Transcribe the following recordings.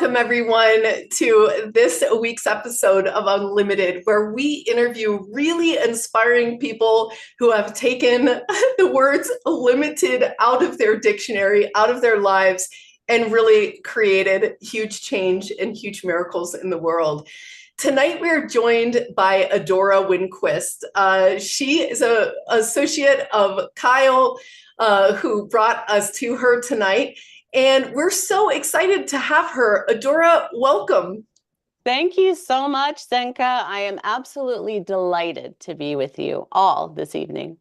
Welcome, everyone, to this week's episode of Unlimited, where we interview really inspiring people who have taken the words limited out of their dictionary, out of their lives, and really created huge change and huge miracles in the world. Tonight, we're joined by Adora Winquist. She is an associate of Kyle, who brought us to her tonight. And we're so excited to have her. Adora, welcome. Thank you so much, Zenka. I am absolutely delighted to be with you all this evening.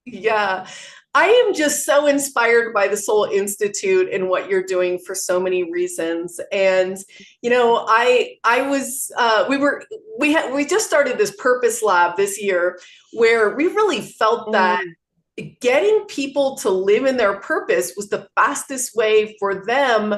Yeah, I am just so inspired by the Soul Institute and what you're doing for so many reasons. And I was we just started this purpose lab this year where we really felt that getting people to live in their purpose was the fastest way for them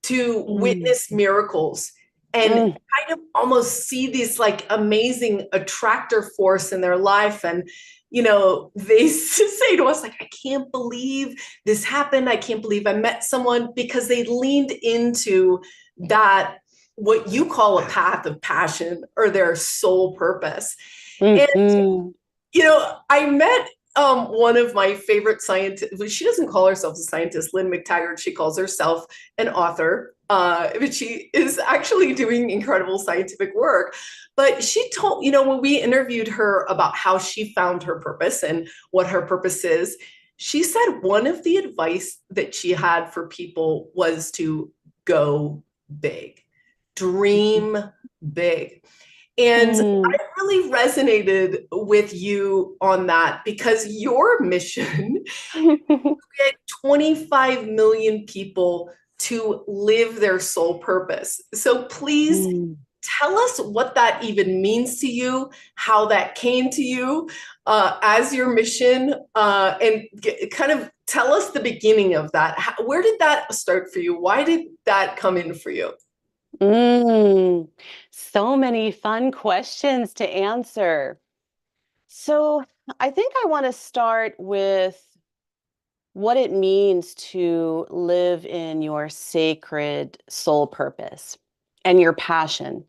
to witness miracles and kind of almost see this like amazing attractor force in their life. And they say to us, like, I can't believe this happened. I can't believe I met someone, because they leaned into that, what you call a path of passion or their soul purpose. And I met one of my favorite scientists. She doesn't call herself a scientist, Lynn McTaggart. She calls herself an author, but she is actually doing incredible scientific work. But she told, when we interviewed her about how she found her purpose and what her purpose is, she said one of the advice that she had for people was to go big, dream big. And I really resonated with you on that, because your mission is to get 25 million people to live their soul purpose. So please tell us what that even means to you, how that came to you as your mission, and kind of tell us the beginning of that. Where did that start for you? Why did that come in for you? So many fun questions to answer. So I think I want to start with what it means to live in your sacred soul purpose and your passion.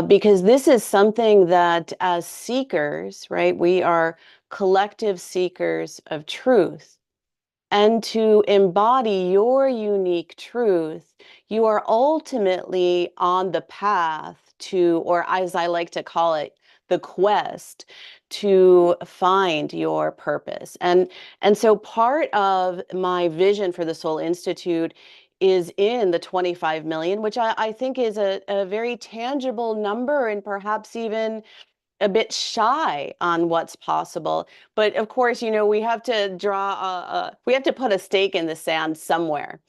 Because this is something that, as seekers, right, we are collective seekers of truth. And to embody your unique truth, you are ultimately on the path to, or as I like to call it, the quest to find your purpose. And so part of my vision for the Soul Institute is in the 25 million, which I think is a very tangible number, and perhaps even a bit shy on what's possible. But of course, we have to we have to put a stake in the sand somewhere.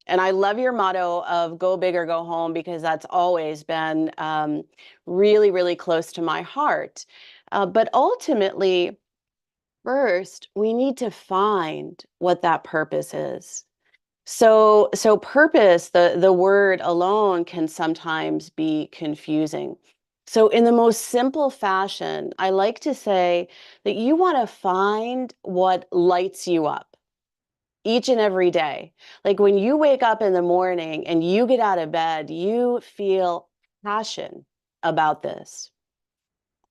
And I love your motto of go big or go home, because that's always been really, really close to my heart. But ultimately, first, we need to find what that purpose is. So purpose, the word alone can sometimes be confusing. So in the most simple fashion, I like to say that you want to find what lights you up each and every day. Like when you wake up in the morning and you get out of bed, you feel passion about this.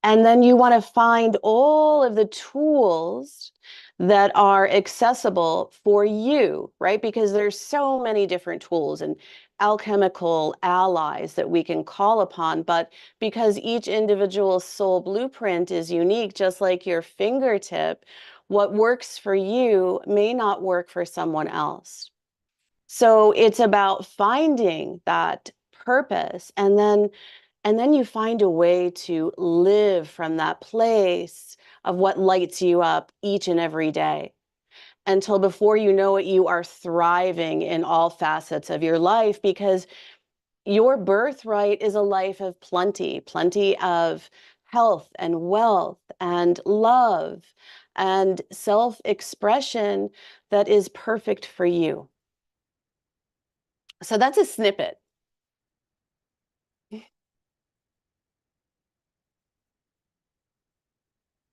And then you want to find all of the tools that are accessible for you, right? Because there's so many different tools and alchemical allies that we can call upon. But because each individual soul blueprint is unique, just like your fingertip, what works for you may not work for someone else. So it's about finding that purpose, and then you find a way to live from that place of what lights you up each and every day, until before you know it, you are thriving in all facets of your life, because your birthright is a life of plenty, plenty of health and wealth and love and self-expression that is perfect for you. So that's a snippet.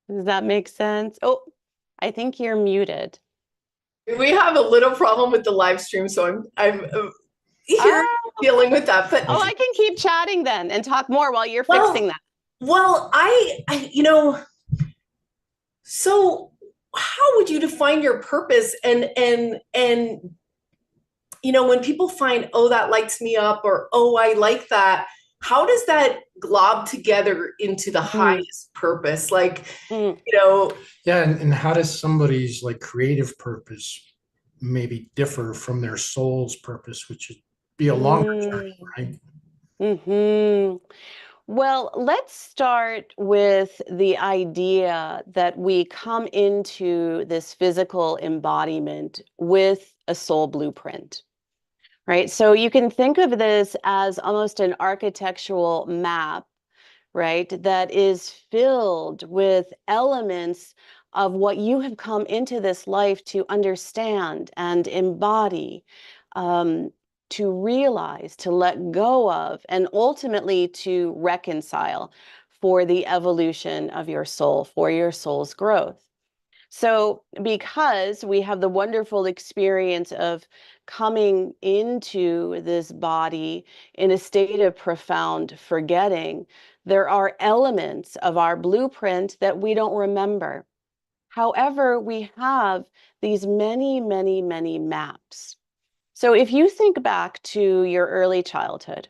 Does that make sense? Oh, I think you're muted. We have a little problem with the live stream, so I'm here Ah, dealing with that. But oh, I can keep chatting then and talk more while you're fixing well, that. well, so how would you define your purpose? And when people find, oh, that lights me up, or oh, I like that, how does that glob together into the Mm, highest purpose? Like, mm, you know, Yeah, and how does somebody's like creative purpose maybe differ from their soul's purpose, which would be a longer journey, mm, right? hmm. Well, let's start with the idea that we come into this physical embodiment with a soul blueprint, right? So you can think of this as almost an architectural map, right? That is filled with elements of what you have come into this life to understand and embody, um, to realize, to let go of, and ultimately to reconcile for the evolution of your soul, for your soul's growth. So, because we have the wonderful experience of coming into this body in a state of profound forgetting, there are elements of our blueprint that we don't remember. However, we have these many, many, many maps. So, if you think back to your early childhood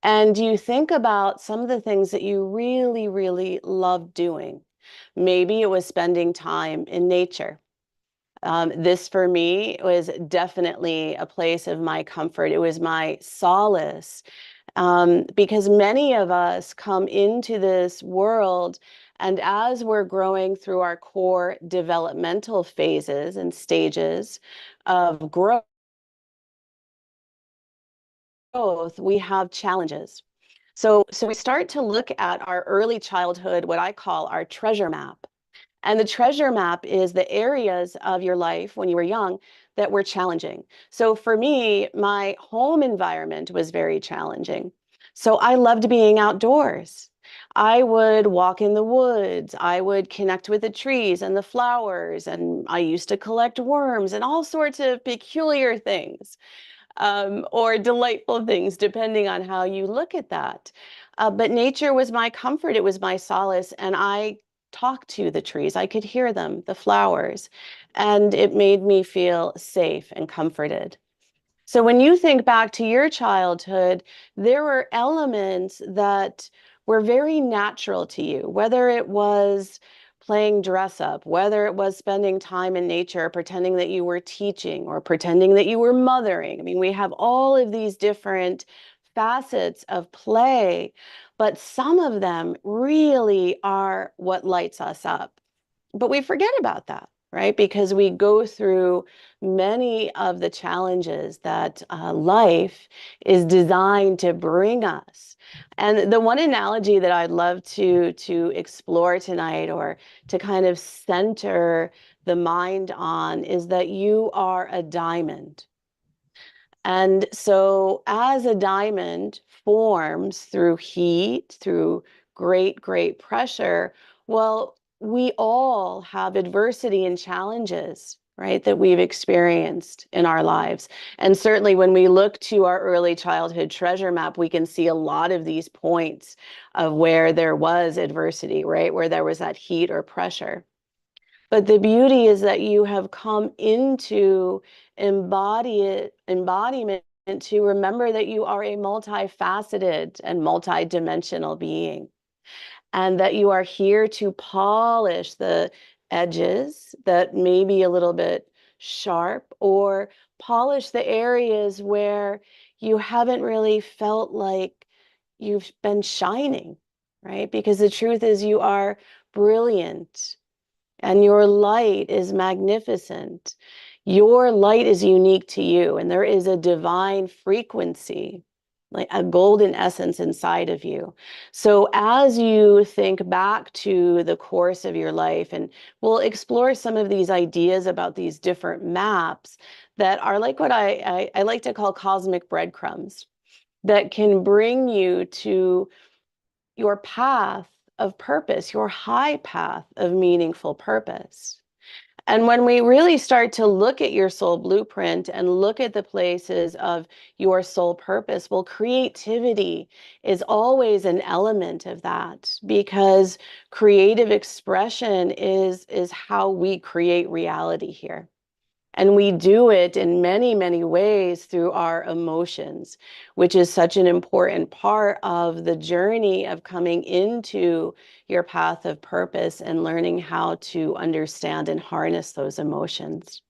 and you think about some of the things that you really, really loved doing, maybe it was spending time in nature. This for me was definitely a place of my comfort. It was my solace, because many of us come into this world, and as we're growing through our core developmental phases and stages of growth, we have challenges. So we start to look at our early childhood, what I call our treasure map. And the treasure map is the areas of your life when you were young that were challenging. So for me, my home environment was very challenging. So I loved being outdoors. I would walk in the woods. I would connect with the trees and the flowers. And I used to collect worms and all sorts of peculiar things, or delightful things, depending on how you look at that. But nature was my comfort, it was my solace, and I talked to the trees. I could hear them, the flowers, and it made me feel safe and comforted. So when you think back to your childhood, there were elements that were very natural to you, whether it was playing dress up, whether it was spending time in nature, pretending that you were teaching or pretending that you were mothering. I mean, we have all of these different facets of play, but some of them really are what lights us up. But we forget about that, right? Because we go through many of the challenges that life is designed to bring us. And the one analogy that I'd love to explore tonight, or to kind of center the mind on, is that you are a diamond. And so, as a diamond forms through heat, through great, great pressure, well, we all have adversity and challenges, right, that we've experienced in our lives. And certainly, when we look to our early childhood treasure map, we can see a lot of these points of where there was adversity, right, where there was that heat or pressure. But the beauty is that you have come into embodiment to remember that you are a multifaceted and multidimensional being, and that you are here to polish the edges that may be a little bit sharp, or polish the areas where you haven't really felt like you've been shining, right? Because the truth is, you are brilliant and your light is magnificent. Your light is unique to you, and there is a divine frequency, like a golden essence inside of you. So, as you think back to the course of your life, and we'll explore some of these ideas about these different maps that are like what I like to call cosmic breadcrumbs, that can bring you to your path of purpose, your high path of meaningful purpose. And when we really start to look at your soul blueprint and look at the places of your soul purpose, well, creativity is always an element of that, because creative expression is how we create reality here. And we do it in many, many ways through our emotions, which is such an important part of the journey of coming into your path of purpose and learning how to understand and harness those emotions.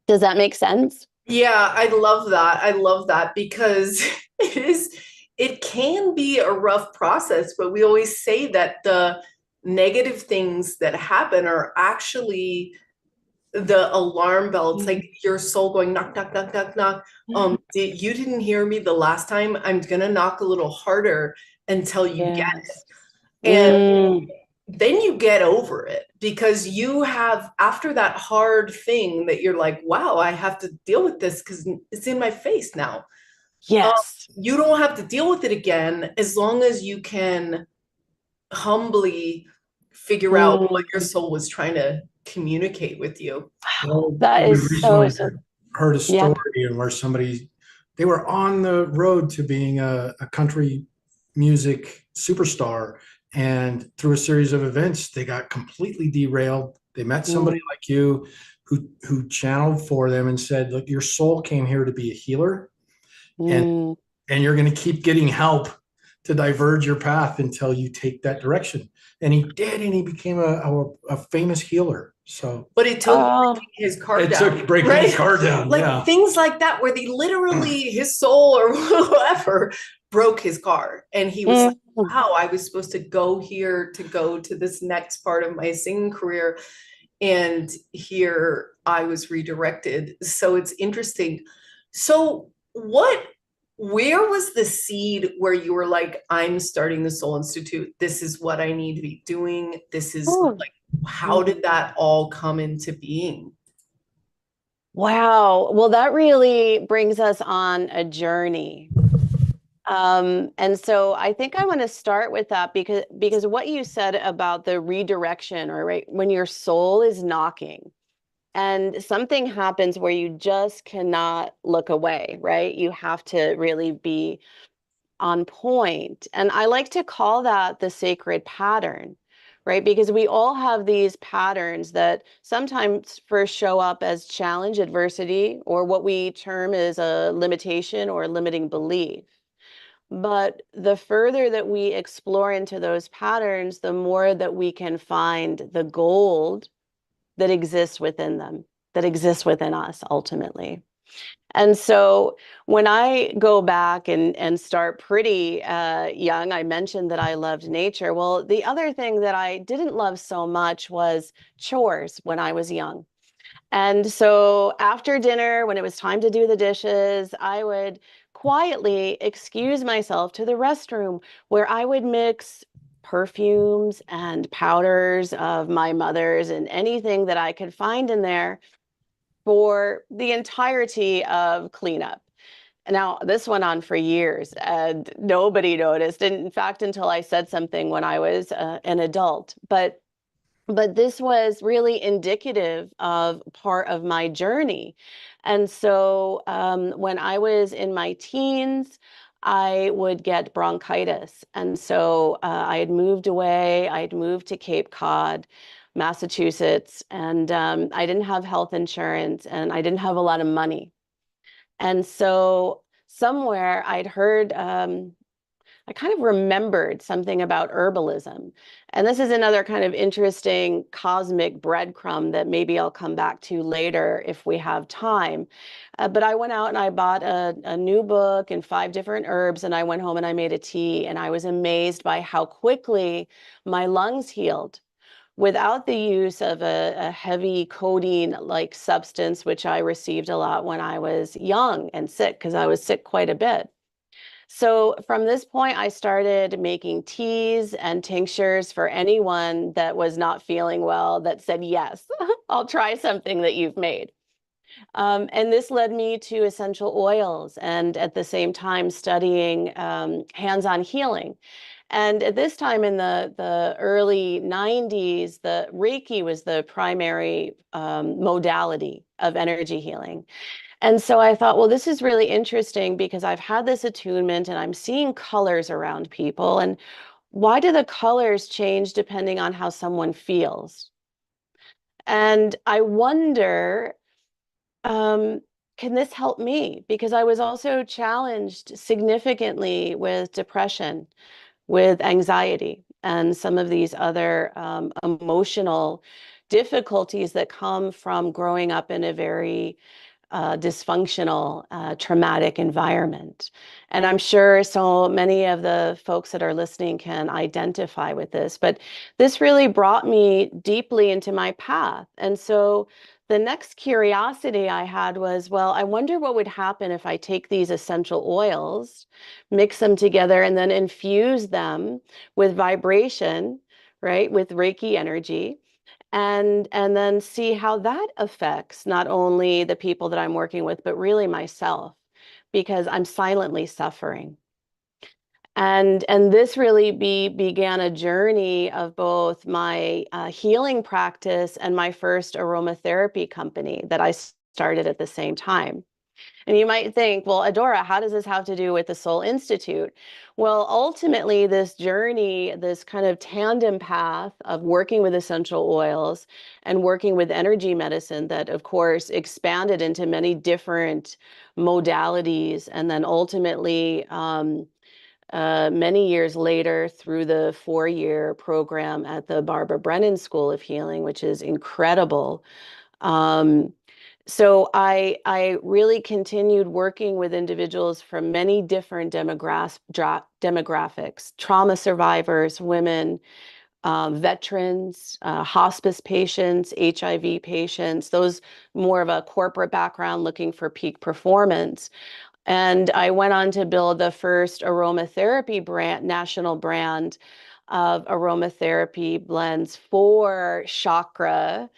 Does that make sense? Yeah, I love that. I love that because it can be a rough process, but we always say that the negative things that happen are actually the alarm bell. It's like your soul going knock, knock, knock, knock, knock. You didn't hear me the last time. I'm gonna knock a little harder until you get Yes. it. And then you get over it because you have, after that hard thing that you're like, wow, I have to deal with this because it's in my face now. Yes. You don't have to deal with it again as long as you can humbly figure out what your soul was trying to communicate with you. Well, That we is so, recently so, heard a yeah. story where they were on the road to being a country music superstar. And through a series of events, they got completely derailed. They met somebody like you who channeled for them and said, look, your soul came here to be a healer, and you're going to keep getting help to diverge your path until you take that direction. And he did, and he became a famous healer. So, but it took breaking his car it down. took breaking his car down. Like Yeah. things like that, where they literally, his soul or whoever broke his car. And he was like, wow, I was supposed to go here to go to this next part of my singing career. And here I was redirected. So it's interesting. So where was the seed where you were like, I'm starting the Soul Institute. This is what I need to be doing. This is like, how did that all come into being? Wow. Well, that really brings us on a journey. And so I think I want to start with that because what you said about the redirection, or right when your soul is knocking and something happens where you just cannot look away, right? You have to really be on point. And I like to call that the sacred pattern, right? Because we all have these patterns that sometimes first show up as challenge, adversity, or what we term as a limitation or limiting belief. But the further that we explore into those patterns, the more that we can find the gold that exists within them, that exists within us ultimately. And so when I go back and start pretty young, I mentioned that I loved nature. Well, the other thing that I didn't love so much was chores when I was young. And so after dinner, when it was time to do the dishes, I would quietly excuse myself to the restroom where I would mix perfumes and powders of my mother's and anything that I could find in there for the entirety of cleanup. Now, this went on for years and nobody noticed. And in fact, until I said something when I was an adult. But this was really indicative of part of my journey. And so when I was in my teens, I would get bronchitis. And so I had moved away. I had moved to Cape Cod, Massachusetts, and I didn't have health insurance and I didn't have a lot of money. And so somewhere I'd heard I kind of remembered something about herbalism. And this is another kind of interesting cosmic breadcrumb that maybe I'll come back to later if we have time. But I went out and I bought a new book and 5 different herbs, and I went home and I made a tea. And I was amazed by how quickly my lungs healed without the use of a heavy codeine like substance, which I received a lot when I was young and sick, because I was sick quite a bit. So from this point, I started making teas and tinctures for anyone that was not feeling well that said, yes, I'll try something that you've made. And this led me to essential oils and at the same time studying hands-on healing. And at this time in the early 90s, the Reiki was the primary modality of energy healing. And so I thought, well, this is really interesting because I've had this attunement and I'm seeing colors around people. And why do the colors change depending on how someone feels? And I wonder, can this help me? Because I was also challenged significantly with depression, with anxiety, and some of these other emotional difficulties that come from growing up in a very dysfunctional, traumatic environment. And I'm sure so many of the folks that are listening can identify with this, but this really brought me deeply into my path. And so the next curiosity I had was, well, I wonder what would happen if I take these essential oils, mix them together, and then infuse them with vibration, right, with Reiki energy, and then see how that affects not only the people that I'm working with, but really myself, because I'm silently suffering. And this really began a journey of both my healing practice and my first aromatherapy company that I started at the same time. And you might think, well, Adora, how does this have to do with the Soul Institute? Well, ultimately, this journey, this kind of tandem path of working with essential oils and working with energy medicine that, of course, expanded into many different modalities. And then ultimately, many years later, through the 4-year program at the Barbara Brennan School of Healing, which is incredible. So I really continued working with individuals from many different demographics, trauma survivors, women, veterans, hospice patients, HIV patients, those more of a corporate background looking for peak performance. And I went on to build the first aromatherapy brand, national brand of aromatherapy blends for chakra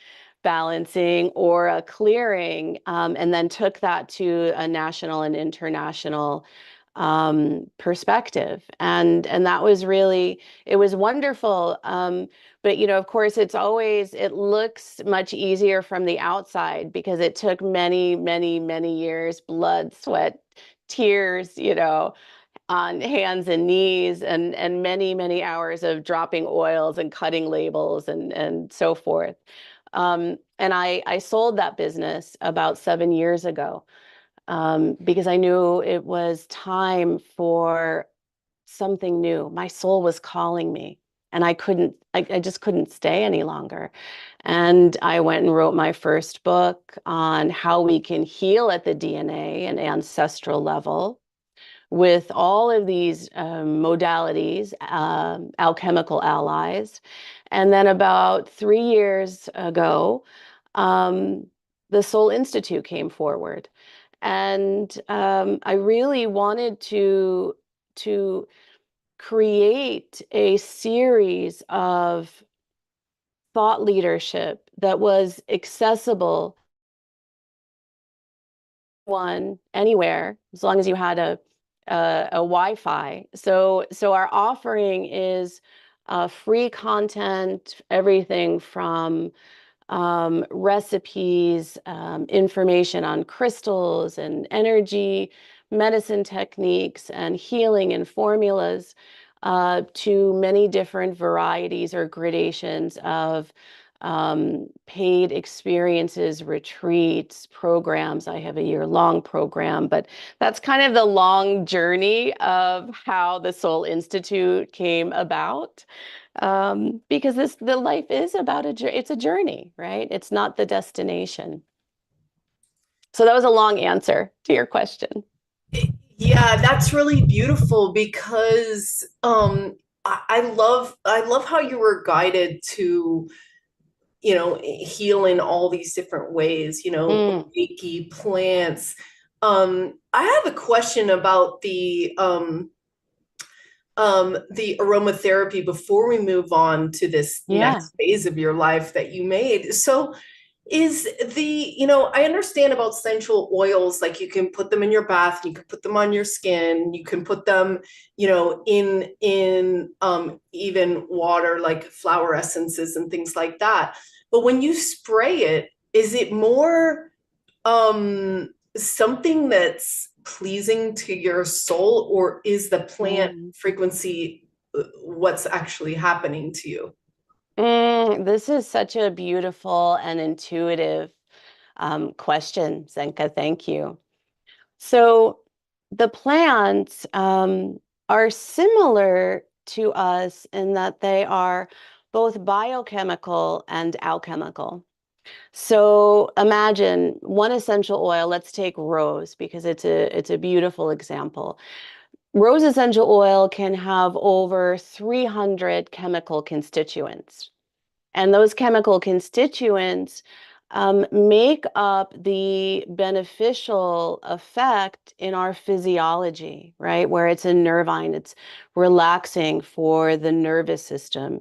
balancing or a clearing, and then took that to a national and international perspective. And that was really, it was wonderful. But, you know, of course, it looks much easier from the outside because it took many, many, many years, blood, sweat, tears, you know, on hands and knees, and many, many hours of dropping oils and cutting labels and so forth. And I sold that business about 7 years ago, because I knew it was time for something new. My soul was calling me, and I just couldn't stay any longer. And I went and wrote my first book on how we can heal at the DNA and ancestral level with all of these modalities, alchemical allies. And then about 3 years ago, the Soul Institute came forward. And I really wanted to create a series of thought leadership that was accessible one anywhere as long as you had a Wi-Fi. So our offering is free content, everything from recipes, information on crystals and energy, medicine techniques, and healing and formulas, to many different varieties or gradations of paid experiences, retreats, programs. I have a year-long program, but that's kind of the long journey of how the Soul Institute came about. Because the life is about it's a journey, right? It's not the destination. So that was a long answer to your question. Yeah, that's really beautiful because I love how you were guided to, you know, heal in all these different ways, you know, Reiki, plants. I have a question about the aromatherapy before we move on to this Yeah. next phase of your life that you made. So is I understand about essential oils, like you can put them in your bath, you can put them on your skin, you can put them, in even water, like flower essences and things like that. But when you spray it, is it more something that's pleasing to your soul, or is the plant Mm. frequency what's actually happening to you? This is such a beautiful and intuitive question, Zenka. Thank you. So the plants are similar to us in that they are both biochemical and alchemical. So imagine one essential oil. Let's take rose because it's a beautiful example. Rose essential oil can have over 300 chemical constituents. And those chemical constituents make up the beneficial effect in our physiology, right? Where it's a nervine, it's relaxing for the nervous system.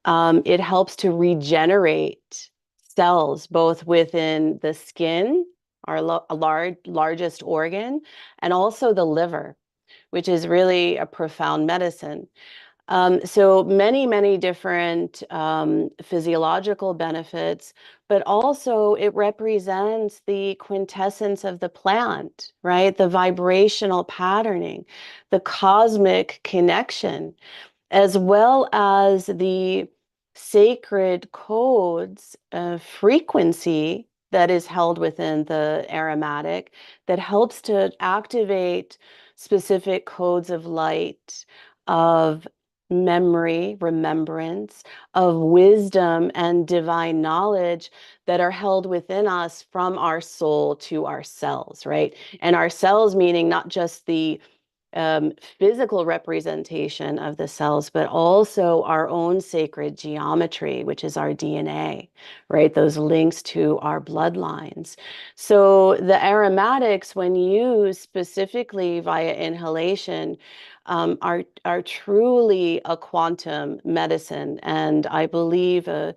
It helps to regenerate cells, both within the skin, our largest organ, and also the liver, which is really a profound medicine. So many, many different physiological benefits, but also it represents the quintessence of the plant, right? The vibrational patterning, the cosmic connection, as well as the sacred codes of frequency that is held within the aromatic that helps to activate specific codes of light, of memory, remembrance, of wisdom and divine knowledge that are held within us from our soul to our cells, right? And our cells meaning not just the physical representation of the cells, but also our own sacred geometry, which is our DNA, right? Those links to our bloodlines. So the aromatics, when used specifically via inhalation, are truly a quantum medicine, and I believe a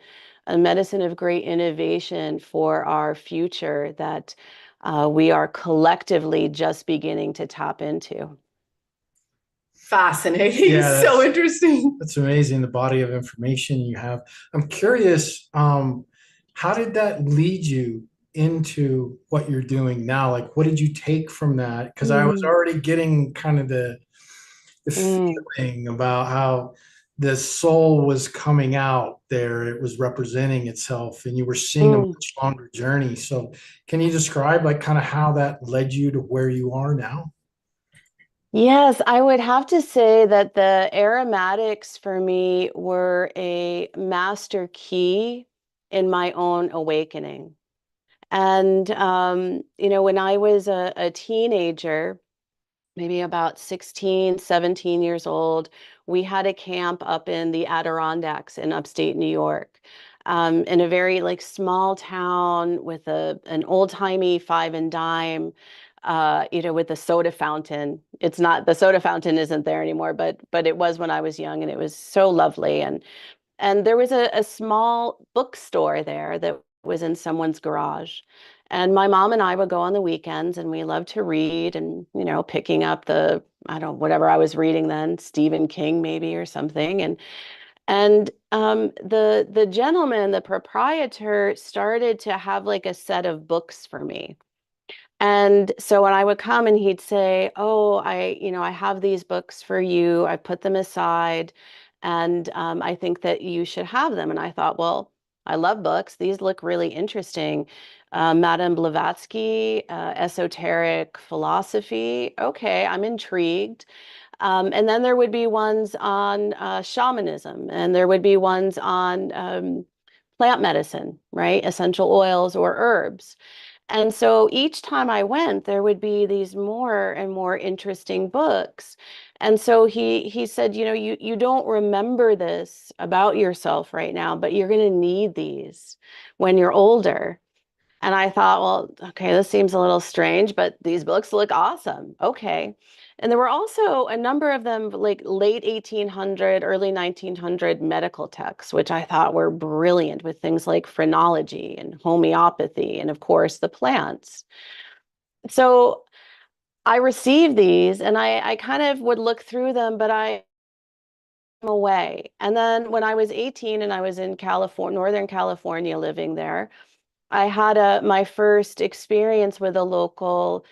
medicine of great innovation for our future that we are collectively just beginning to tap into. Fascinating. Yeah, So interesting. that's amazing, the body of information you have. I'm curious, how did that lead you into what you're doing now? Like, what did you take from that? Because I was Mm, already getting kind of the mm, feeling about how the soul was coming out there. It was representing itself, and you were seeing a mm. much longer journey. So, can you describe like kind of how that led you to where you are now? Yes, I would have to say that the aromatics for me were a master key in my own awakening. And, when I was a teenager, maybe about 16, 17 years old, we had a camp up in the Adirondacks in upstate New York, in a very like small town with an old-timey five and dime, with a soda fountain. It's not, the soda fountain isn't there anymore, but it was when I was young, and it was so lovely. And there was a small bookstore there that was in someone's garage. And my mom and I would go on the weekends, and we loved to read and, picking up I don't, whatever I was reading then, Stephen King maybe or something. And the gentleman, the proprietor, started to have like a set of books for me. And so when I would come and he'd say, "Oh, I have these books for you. I put them aside, and I think that you should have them." And I thought, well, I love books. These look really interesting. Madame Blavatsky, esoteric philosophy. Okay, I'm intrigued. And then there would be ones on shamanism, and there would be ones on plant medicine, right? Essential oils or herbs. And so each time I went, there would be these more and more interesting books. And so he said, you don't remember this about yourself right now, but you're going to need these when you're older. And I thought, well, okay, this seems a little strange, but these books look awesome. Okay. And there were also a number of them, like late 1800, early 1900 medical texts, which I thought were brilliant with things like phrenology and homeopathy, and of course the plants. So I received these and I kind of would look through them, but I away. And then when I was 18 and I was in California, Northern California, living there, I had my first experience with a local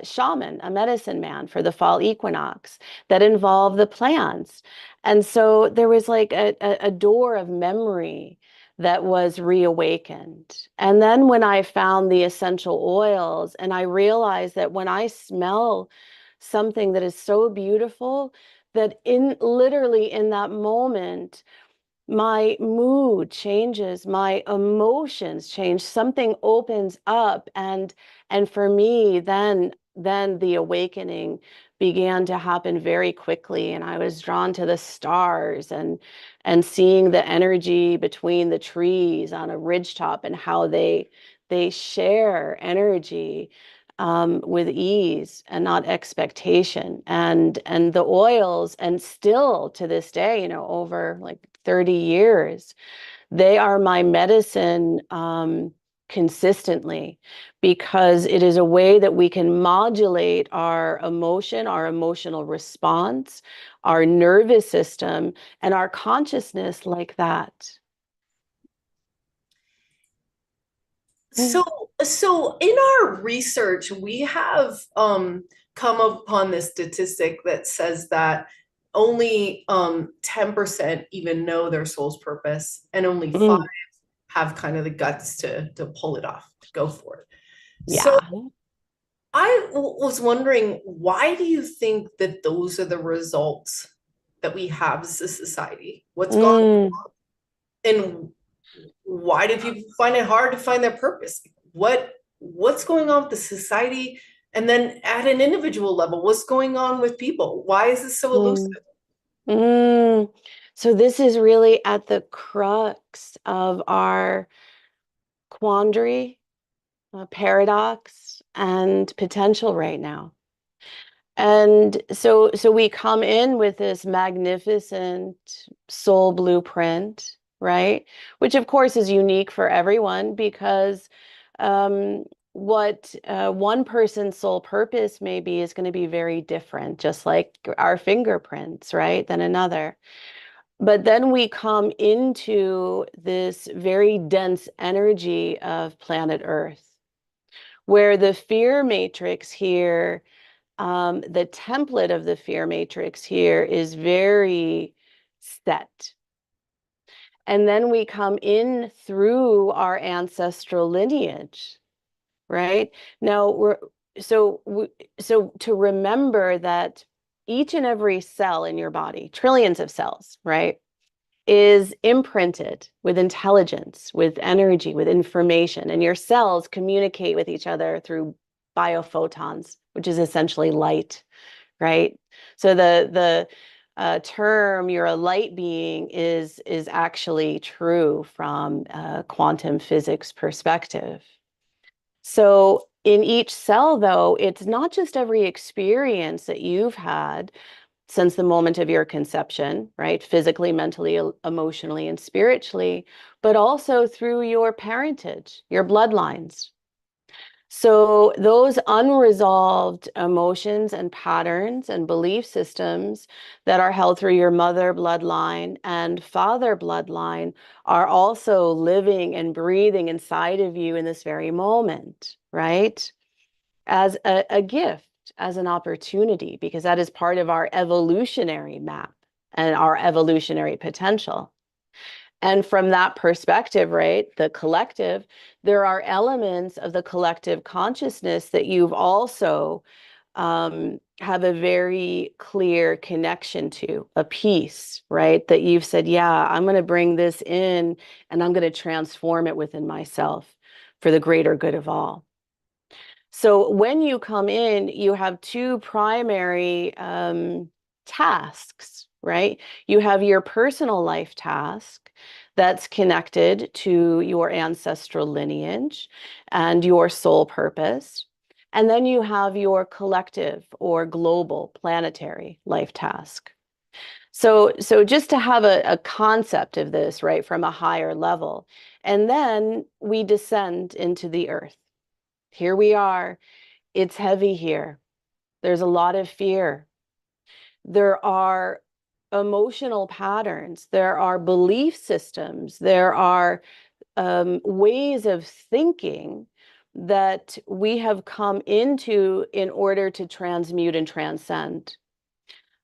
shaman, a medicine man for the fall equinox that involved the plants. And so there was like a door of memory that was reawakened. And then when I found the essential oils, and I realized that when I smell something that is so beautiful, that in literally in that moment, my mood changes, my emotions change, something opens up, and for me then the awakening began to happen very quickly, and I was drawn to the stars and seeing the energy between the trees on a ridgetop and how they share energy with ease and not expectation, and the oils, and still to this day, over like 30 years, they are my medicine consistently, because it is a way that we can modulate our emotion, our emotional response, our nervous system, and our consciousness like that. So in our research, we have come upon this statistic that says that only 10% even know their soul's purpose, and only 5 Mm, have kind of the guts to pull it off, to go for it. So yeah. was wondering, why do you think that those are the results that we have as a society? What's gone Mm, wrong? And why do people find it hard to find their purpose? What's going on with the society? And then at an individual level, what's going on with people? Why is this so elusive? mm, mm. So this is really at the crux of our quandary, paradox, and potential right now. And so we come in with this magnificent soul blueprint, right? Which of course is unique for everyone, because what one person's soul purpose may be is going to be very different, just like our fingerprints, right, than another. But then we come into this very dense energy of planet Earth, where the fear matrix here, the template of the fear matrix here is very set. And then we come in through our ancestral lineage, right? Now, so to remember that each and every cell in your body, trillions of cells, right, is imprinted with intelligence, with energy, with information, and your cells communicate with each other through biophotons, which is essentially light, right? So the term "you're a light being" is actually true from a quantum physics perspective. So in each cell, though, it's not just every experience that you've had since the moment of your conception, right? Physically, mentally, emotionally, and spiritually, but also through your parentage, your bloodlines. So those unresolved emotions and patterns and belief systems that are held through your mother bloodline and father bloodline are also living and breathing inside of you in this very moment, right? As a gift, as an opportunity, because that is part of our evolutionary map and our evolutionary potential. And from that perspective, right, the collective, there are elements of the collective consciousness that you've also have a very clear connection to, a piece, right, that you've said, yeah, I'm going to bring this in and I'm going to transform it within myself for the greater good of all. So when you come in, you have two primary tasks, right? You have your personal life task that's connected to your ancestral lineage and your soul purpose. And then you have your collective or global planetary life task. So just to have a concept of this, right, from a higher level, and then we descend into the earth. Here we are. It's heavy here. There's a lot of fear. There are emotional patterns. There are belief systems. There are ways of thinking that we have come into in order to transmute and transcend.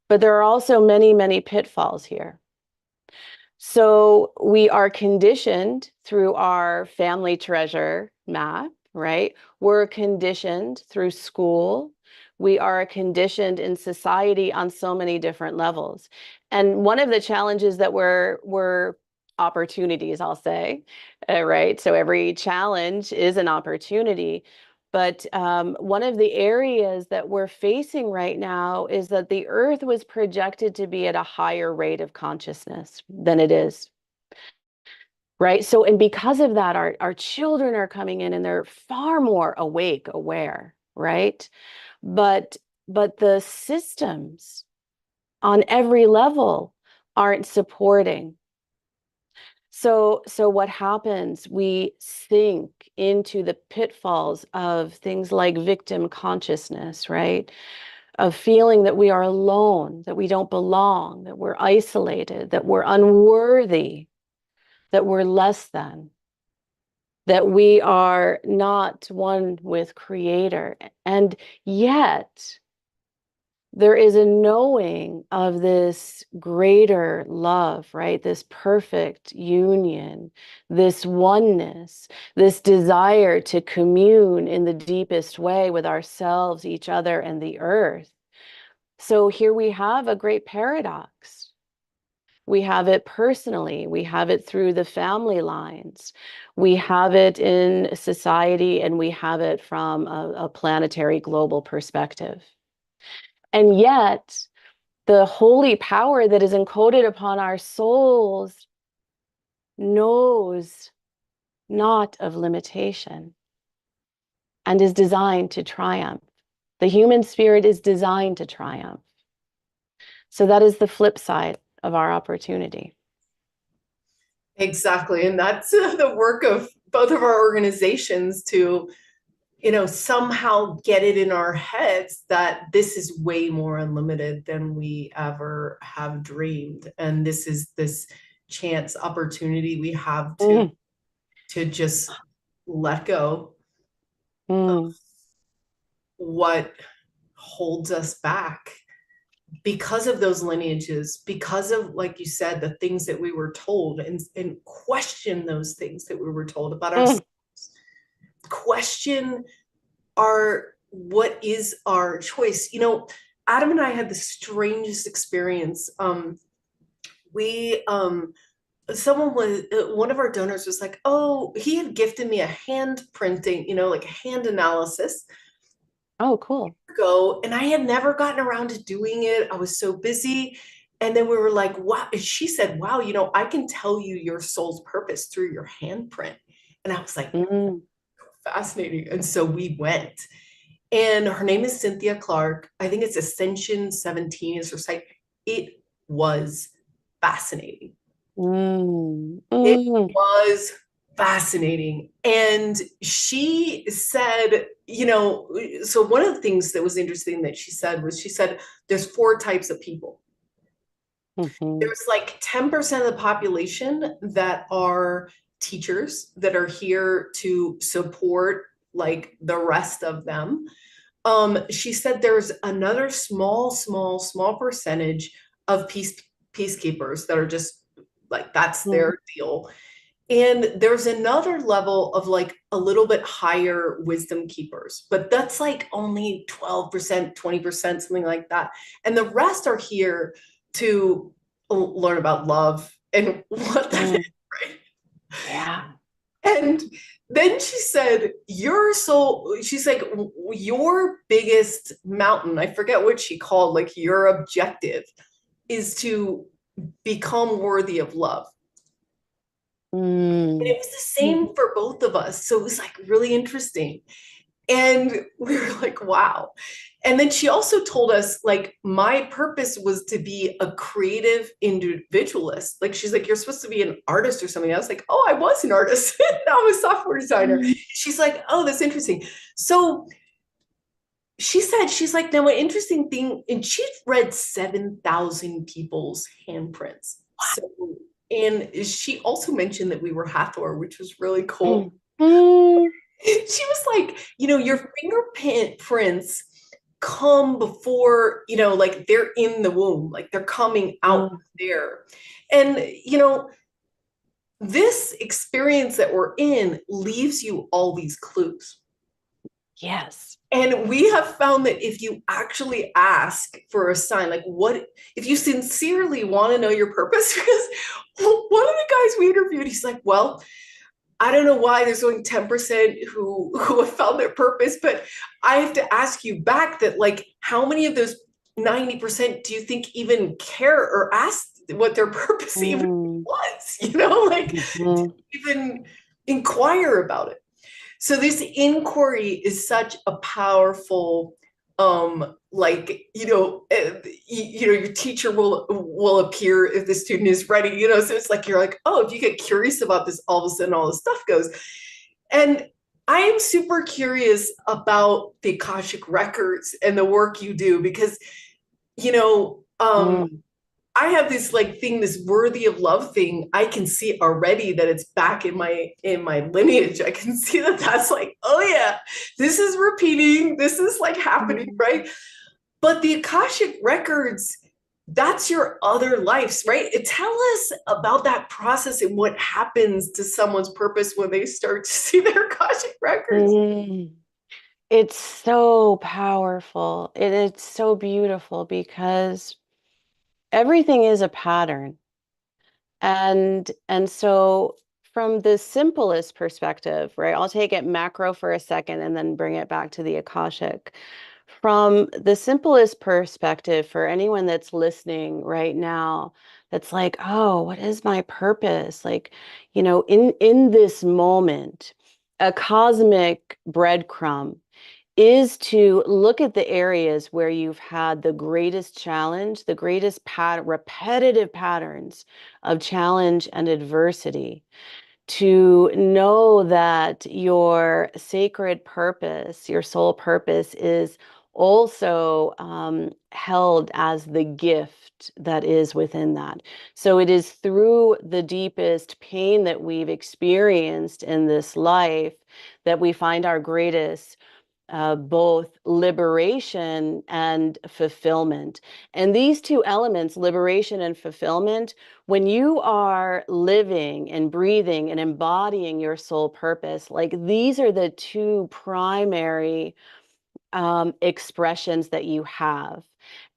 But there are also many, many pitfalls here. So we are conditioned through our family treasure map, right? We're conditioned through school. We are conditioned in society on so many different levels. And one of the challenges that we're opportunities, I'll say, right? So every challenge is an opportunity. But one of the areas that we're facing right now is that the Earth was projected to be at a higher rate of consciousness than it is. Right. So, and because of that, our children are coming in and they're far more awake, aware, right? But the systems on every level aren't supporting. So what happens? We sink into the pitfalls of things like victim consciousness, right? Of feeling that we are alone, that we don't belong, that we're isolated, that we're unworthy, that we're less than, that we are not one with Creator. And yet, there is a knowing of this greater love, right? This perfect union, this oneness, this desire to commune in the deepest way with ourselves, each other, and the earth. So here we have a great paradox. We have it personally, we have it through the family lines, we have it in society, and we have it from a planetary global perspective. And yet, the holy power that is encoded upon our souls knows not of limitation and is designed to triumph. The human spirit is designed to triumph. So that is the flip side of our opportunity. Exactly. And that's the work of both of our organizations to, somehow get it in our heads that this is way more unlimited than we ever have dreamed. And this is this chance opportunity we have to just let go of what holds us back because of those lineages, because of, like you said, the things that we were told, and question those things that we were told about ourselves. Question what is our choice. Adam and I had the strangest experience. One of our donors was like, oh, he had gifted me a hand printing, like a hand analysis. Oh, cool. And I had never gotten around to doing it. I was so busy. And then we were like, wow. And she said, wow, I can tell you your soul's purpose through your handprint. And I was like, fascinating. And so we went. And her name is Cynthia Clark. I think it's Ascension 17 is her site. It was fascinating. It was fascinating. And she said, so one of the things that was interesting that she said there's 4 types of people. There's like 10% of the population that are teachers that are here to support like the rest of them. She said there's another small percentage of peacekeepers that are just like, that's their deal. And there's another level of like a little bit higher wisdom keepers, but that's like only 12%, 20%, something like that. And the rest are here to learn about love and what that is, right? Yeah. And then she said, she's like, your biggest mountain, I forget what she called, like your objective is to become worthy of love. And it was the same for both of us. So it was like really interesting. And we were like, wow. And then she also told us, like, my purpose was to be a creative individualist. Like, she's like, you're supposed to be an artist or something. I was like, oh, I was an artist. Now I'm a software designer. She's like, oh, that's interesting. So she said, she's like, now an interesting thing, and she'd read 7,000 people's handprints. So, and she also mentioned that we were Hathor, which was really cool. Mm. She was like, your fingerprints come before, like they're in the womb, like they're coming out there. And, this experience that we're in leaves you all these clues. Yes. And we have found that if you actually ask for a sign, like what, if you sincerely want to know your purpose, because one of the guys we interviewed, he's like, well, I don't know why there's only 10% who have found their purpose, but I have to ask you back that, like, how many of those 90% do you think even care or ask what their purpose even was, like even inquire about it. So this inquiry is such a powerful, like, your teacher will appear if the student is ready, so it's like, you're like, oh, if you get curious about this, all of a sudden all this stuff goes. And I am super curious about the Akashic records and the work you do, because, I have this like thing, this worthy of love thing. I can see already that it's back in my lineage. I can see that that's like, oh yeah, this is repeating. This is like happening, right? But the Akashic records, that's your other lives, right? Tell us about that process and what happens to someone's purpose when they start to see their Akashic records. It's so powerful. It's so beautiful because everything is a pattern. And so from the simplest perspective, right? I'll take it macro for a second and then bring it back to the Akashic. From the simplest perspective, for anyone that's listening right now, that's like, oh, what is my purpose? Like, in this moment, a cosmic breadcrumb is to look at the areas where you've had the greatest challenge, the greatest repetitive patterns of challenge and adversity, to know that your sacred purpose, your soul purpose, is also held as the gift that is within that. So it is through the deepest pain that we've experienced in this life that we find our greatest both liberation and fulfillment. And these two elements, liberation and fulfillment, when you are living and breathing and embodying your soul purpose, like these are the two primary expressions that you have.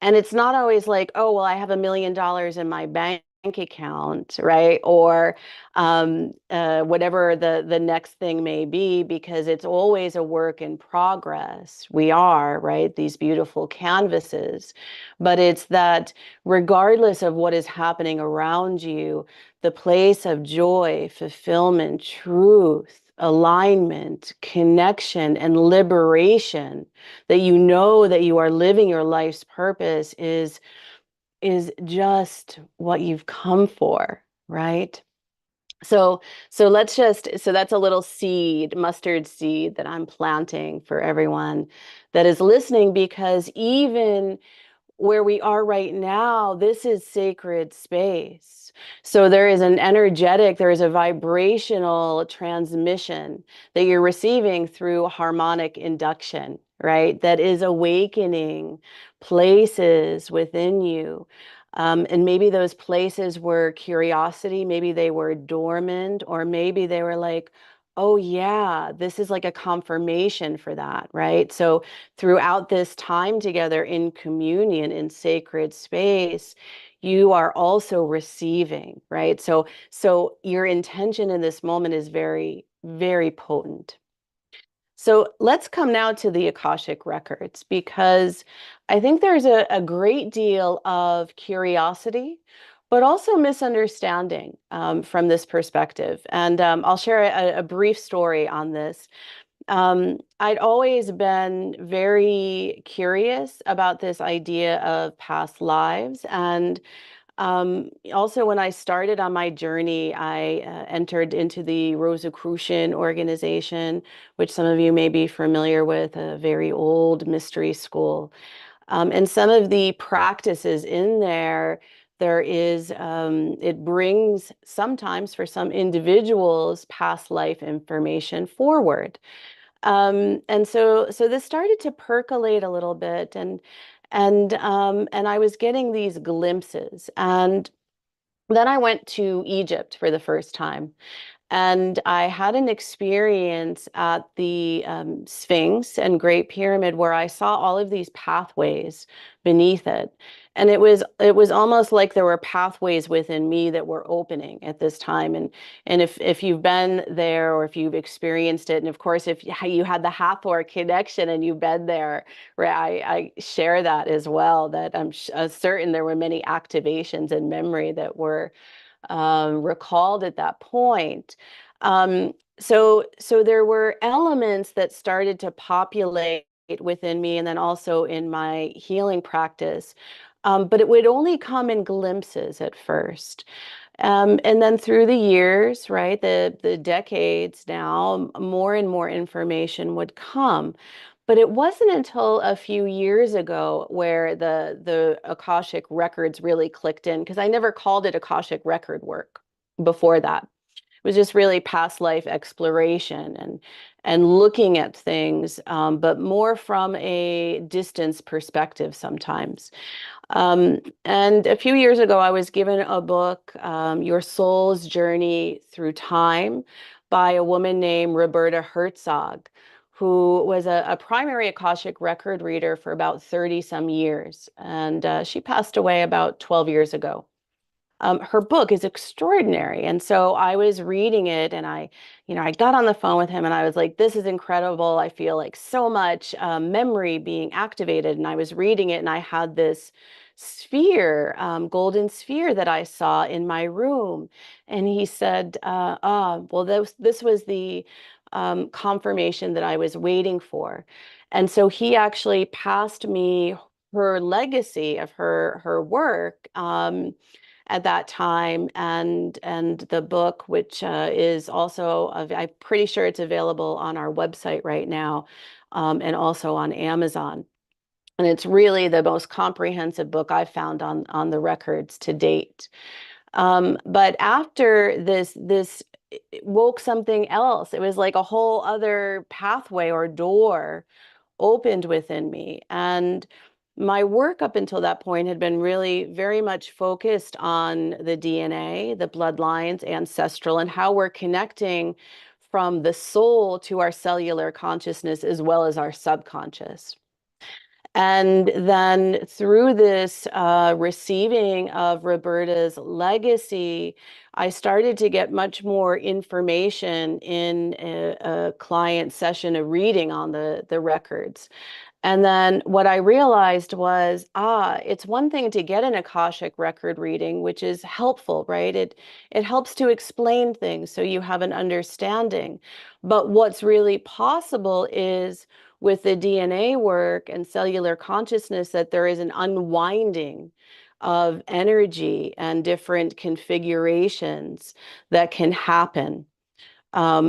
And it's not always like, oh, well, I have $1 million in my bank account, right? Or whatever the next thing may be, because it's always a work in progress. We are, right? These beautiful canvases. But it's that regardless of what is happening around you, the place of joy, fulfillment, truth, alignment, connection, and liberation, that you know that you are living your life's purpose, is just what you've come for, right? So that's a little seed, mustard seed, that I'm planting for everyone that is listening, because even where we are right now, this is sacred space. So there is an energetic, there is a vibrational transmission that you're receiving through harmonic induction, right? That is awakening places within you. And maybe those places were curiosity, maybe they were dormant, or maybe they were like, oh yeah, this is like a confirmation for that, right? So throughout this time together in communion, in sacred space, you are also receiving, right? So your intention in this moment is very, very potent. So let's come now to the Akashic records, because I think there's a great deal of curiosity, but also misunderstanding from this perspective. And I'll share a brief story on this. I'd always been very curious about this idea of past lives. And also, when I started on my journey, I entered into the Rosicrucian organization, which some of you may be familiar with, a very old mystery school. And some of the practices in there, it brings sometimes for some individuals past life information forward. And so this started to percolate a little bit, and I was getting these glimpses. And then I went to Egypt for the first time. And I had an experience at the Sphinx and Great Pyramid where I saw all of these pathways beneath it. And it was almost like there were pathways within me that were opening at this time. And if you've been there or if you've experienced it, and of course if you had the Hathor connection and you've been there, right, I share that as well, that I'm certain there were many activations in memory that were recalled at that point. So there were elements that started to populate within me, and then also in my healing practice. But it would only come in glimpses at first. And then through the years, right, the decades now, more and more information would come. But it wasn't until a few years ago where the Akashic records really clicked in, because I never called it Akashic record work before that. It was just really past life exploration and looking at things, but more from a distance perspective sometimes. And a few years ago, I was given a book, Your Soul's Journey Through Time, by a woman named Roberta Herzog, who was a primary Akashic record reader for about 30 some years. And she passed away about 12 years ago. Her book is extraordinary. And so I was reading it, and I got on the phone with him and I was like, this is incredible. I feel like so much memory being activated. And I was reading it and I had this sphere, golden sphere that I saw in my room. And he said, well, this was the confirmation that I was waiting for. And so he actually passed me her legacy of her work. At that time, and the book, which is also I'm pretty sure it's available on our website right now, and also on Amazon. And it's really the most comprehensive book I've found on the records to date. But after this it woke something else. It was like a whole other pathway or door opened within me. And my work up until that point had been really very much focused on the DNA, the bloodlines, ancestral, and how we're connecting from the soul to our cellular consciousness as well as our subconscious. And then through this receiving of Roberta's legacy, I started to get much more information in a client session, a reading on the records. And then what I realized was, it's one thing to get an Akashic record reading, which is helpful, right? It helps to explain things so you have an understanding. But what's really possible is with the DNA work and cellular consciousness that there is an unwinding of energy and different configurations that can happen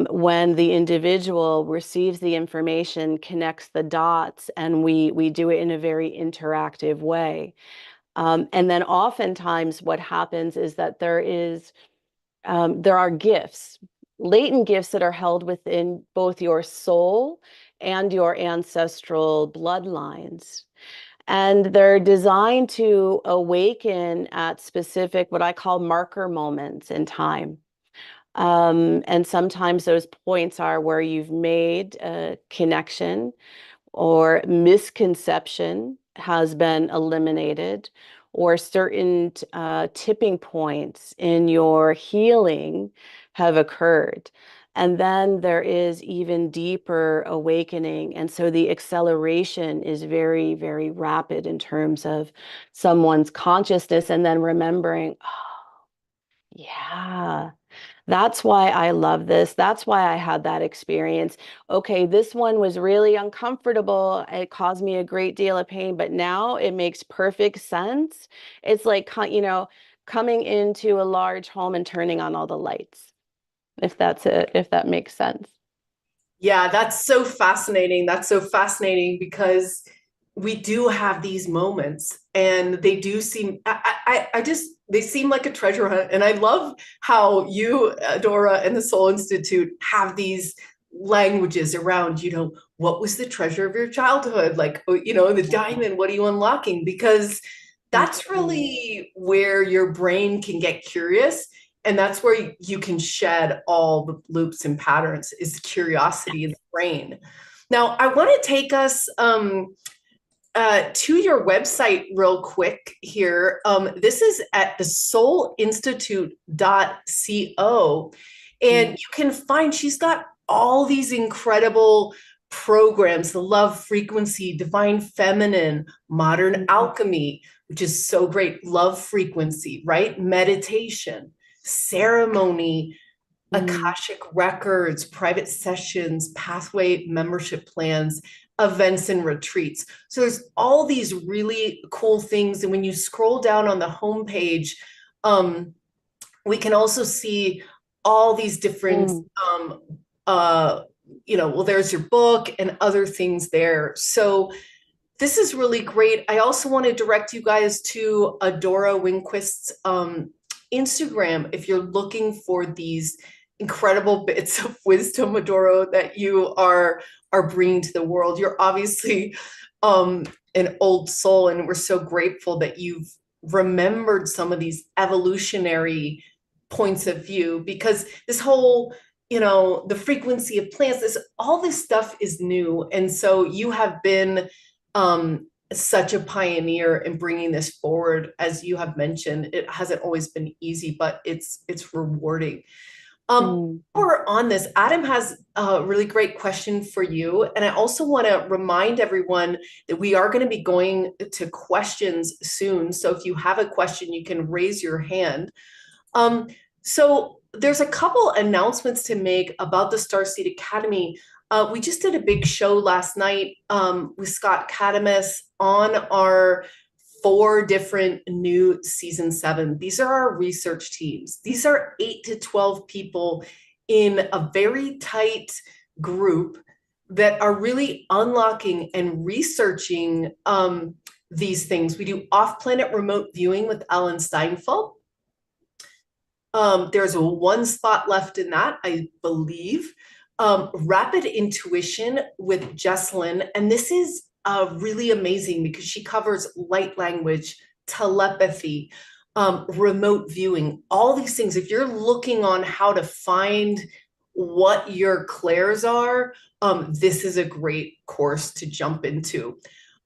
when the individual receives the information, connects the dots, and we do it in a very interactive way. And then oftentimes what happens is that there are gifts, latent gifts that are held within both your soul and your ancestral bloodlines. And they're designed to awaken at specific, what I call marker moments in time. And sometimes those points are where you've made a connection or misconception has been eliminated, or certain tipping points in your healing have occurred. And then there is even deeper awakening. And so the acceleration is very, very rapid in terms of someone's consciousness, and then remembering, oh, yeah, That's why I love this. That's why I had that experience. Okay, this one was really uncomfortable. It caused me a great deal of pain, but now it makes perfect sense. It's like, coming into a large home and turning on all the lights, if that makes sense. Yeah, that's so fascinating. That's so fascinating because we do have these moments and they do seem, I just, they seem like a treasure hunt. And I love how you, Adora, and the Soul Institute have these languages around, what was the treasure of your childhood? Like, the diamond, what are you unlocking? Because that's Mhm. really where your brain can get curious, and that's where you can shed all the loops and patterns, is curiosity in the brain. Now I want to take us to your website real quick here. This is at the soulinstitute.co, and you can find, she's got all these incredible programs: the love frequency, divine feminine, modern alchemy, which is so great, love frequency, right? Meditation, ceremony, Mm, Akashic records, private sessions, pathway membership plans, events and retreats. So there's all these really cool things. And when you scroll down on the homepage, um, we can also see all these different, mm, um, uh, well, there's your book and other things there. So this is really great. I also want to direct you guys to Adora Winquist's Instagram if you're looking for these incredible bits of wisdom, Adora, that you are bringing to the world. You're obviously an old soul, and we're so grateful that you've remembered some of these evolutionary points of view, because this whole, the frequency of plants, all this stuff is new. And so you have been such a pioneer in bringing this forward. As you have mentioned, it hasn't always been easy, but it's rewarding. mm, We're on this, Adam has a really great question for you. And I also want to remind everyone that we are going to be going to questions soon. So if you have a question, you can raise your hand. So there's a couple announcements to make about the Starseed Academy. We just did a big show last night with Scott Cadamus on our 4 different new season 7. These are our research teams. These are 8 to 12 people in a very tight group that are really unlocking and researching these things. We do off-planet remote viewing with Alan Steinfeld. There's 1 spot left in that, I believe. Rapid intuition with Jesselyn. And this is really amazing because she covers light language, telepathy, remote viewing, all these things. If you're looking on how to find what your clairs are, this is a great course to jump into.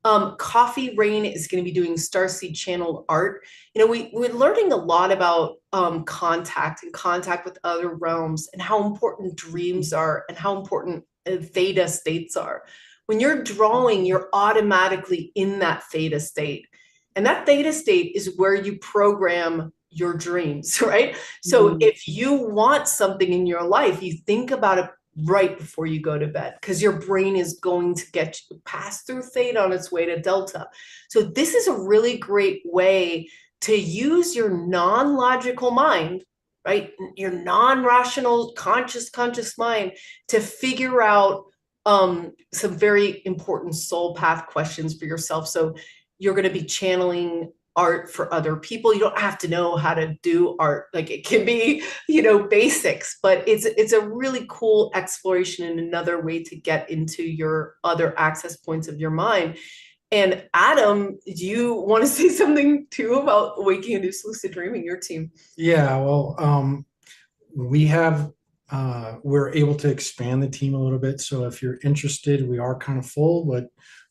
Coffee Rain is going to be doing Starseed channel art. We're learning a lot about contact and contact with other realms, and how important dreams are, and how important theta states are. When you're drawing, you're automatically in that theta state. And that theta state is where you program your dreams, right? So mm, if you want something in your life, you think about it right before you go to bed, because your brain is going to get you pass through theta on its way to delta. So this is a really great way to use your non-logical mind, right? Your non-rational conscious mind to figure out some very important soul path questions for yourself. So you're going to be channeling art for other people. You don't have to know how to do art. Like, it can be, basics, but it's a really cool exploration and another way to get into your other access points of your mind. And Adam, do you want to say something too about Awakening Induced Lucid Dreaming, your team? Yeah, well, we have we're able to expand the team a little bit. So if you're interested, we are kind of full, but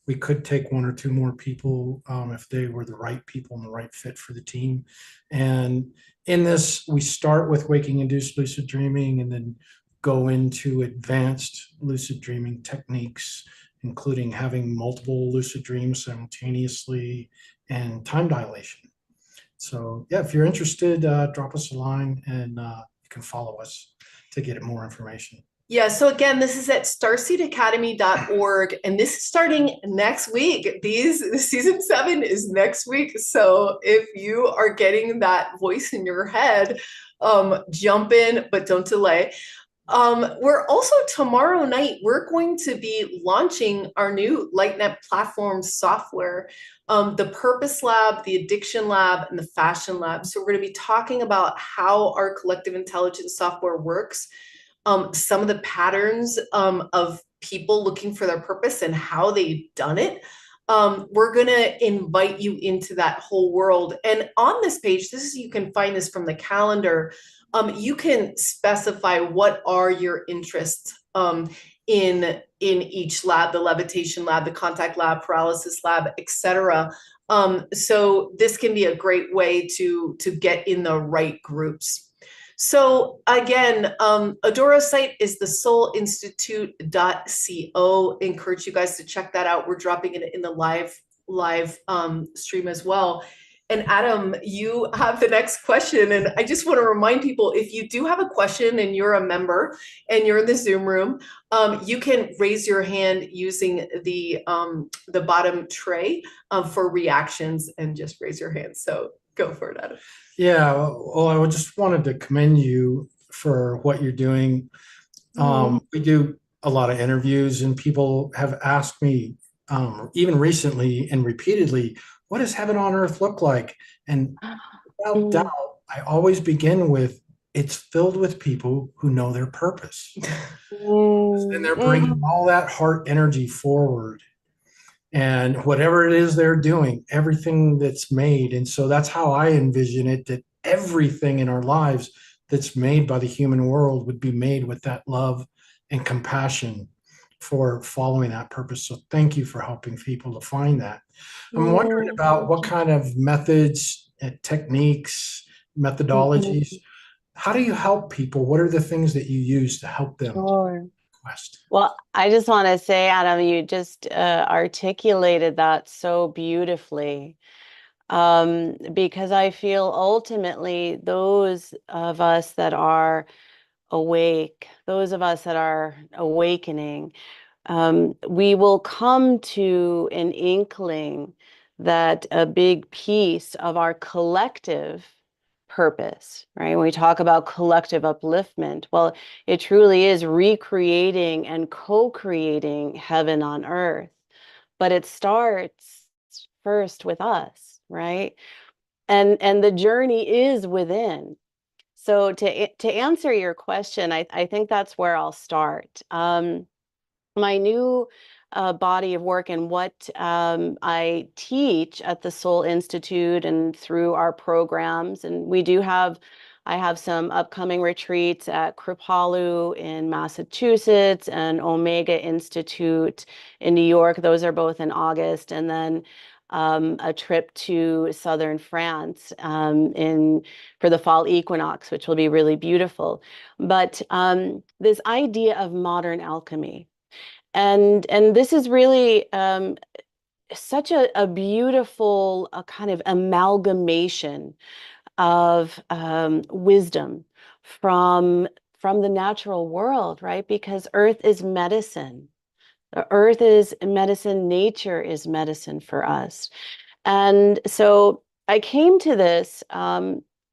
we could take 1 or 2 more people if they were the right people and the right fit for the team. And in this, we start with waking induced lucid dreaming and then go into advanced lucid dreaming techniques, including having multiple lucid dreams simultaneously and time dilation. So yeah, if you're interested, drop us a line and you can follow us to get more information. Yeah, so again, this is at starseedacademy.org, and this is starting next week. Season 7 is next week. So if you are getting that voice in your head, jump in, but don't delay. We're also tomorrow night, we're going to be launching our new LightNet platform software, the Purpose Lab, the Addiction Lab, and the Fashion Lab. So we're going to be talking about how our collective intelligence software works, some of the patterns of people looking for their purpose and how they've done it. We're going to invite you into that whole world. And on this page, you can find this from the calendar. You can specify what are your interests in each lab, the levitation lab, the contact lab, paralysis lab, etc. So this can be a great way to get in the right groups. So again, Adora's site is the soulinstitute.co. Encourage you guys to check that out. We're dropping it in the live stream as well. And Adam, you have the next question. And I just want to remind people, if you do have a question and you're a member and you're in the Zoom room, you can raise your hand using the bottom tray for reactions, and just raise your hand. So go for it, Adam. Yeah, well, I just wanted to commend you for what you're doing. We do a lot of interviews, and people have asked me, even recently and repeatedly, what does heaven on earth look like? And without doubt, I always begin with, it's filled with people who know their purpose. And they're bringing all that heart energy forward. And whatever it is they're doing, everything that's made. And so that's how I envision it, that everything in our lives that's made by the human world would be made with that love and compassion for following that purpose. So thank you for helping people to find that. I'm wondering about what kind of methods, techniques, methodologies. How do you help people? What are the things that you use to help them? Quest? Well, I just want to say, Adam, you just articulated that so beautifully, because I feel ultimately those of us that are awake, those of us that are awakening, we will come to an inkling that a big piece of our collective purpose, right? When we talk about collective upliftment, well, it truly is recreating and co-creating heaven on earth. But it starts first with us, right? And the journey is within. So to answer your question, I think that's where I'll start. My new body of work and what I teach at the Soul Institute and through our programs. And I have some upcoming retreats at Kripalu in Massachusetts and Omega Institute in New York. Those are both in August. And then a trip to southern France for the fall equinox, which will be really beautiful. But this idea of modern alchemy, and this is really such a beautiful kind of amalgamation of wisdom from the natural world, right? Because earth is medicine. The earth is medicine, nature is medicine for us. And so I came to this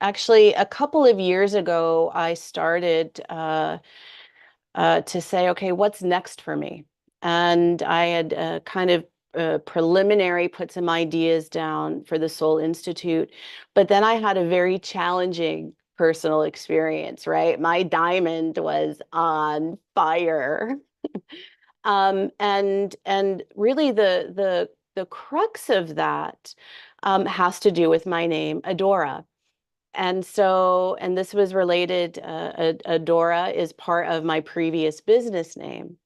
actually a couple of years ago. I started to say, okay, what's next for me? And I had kind of preliminary put some ideas down for the Soul Institute, but then I had a very challenging personal experience, right? My diamond was on fire. And really the crux of that has to do with my name, Adora. And so, and this was related, Adora is part of my previous business name.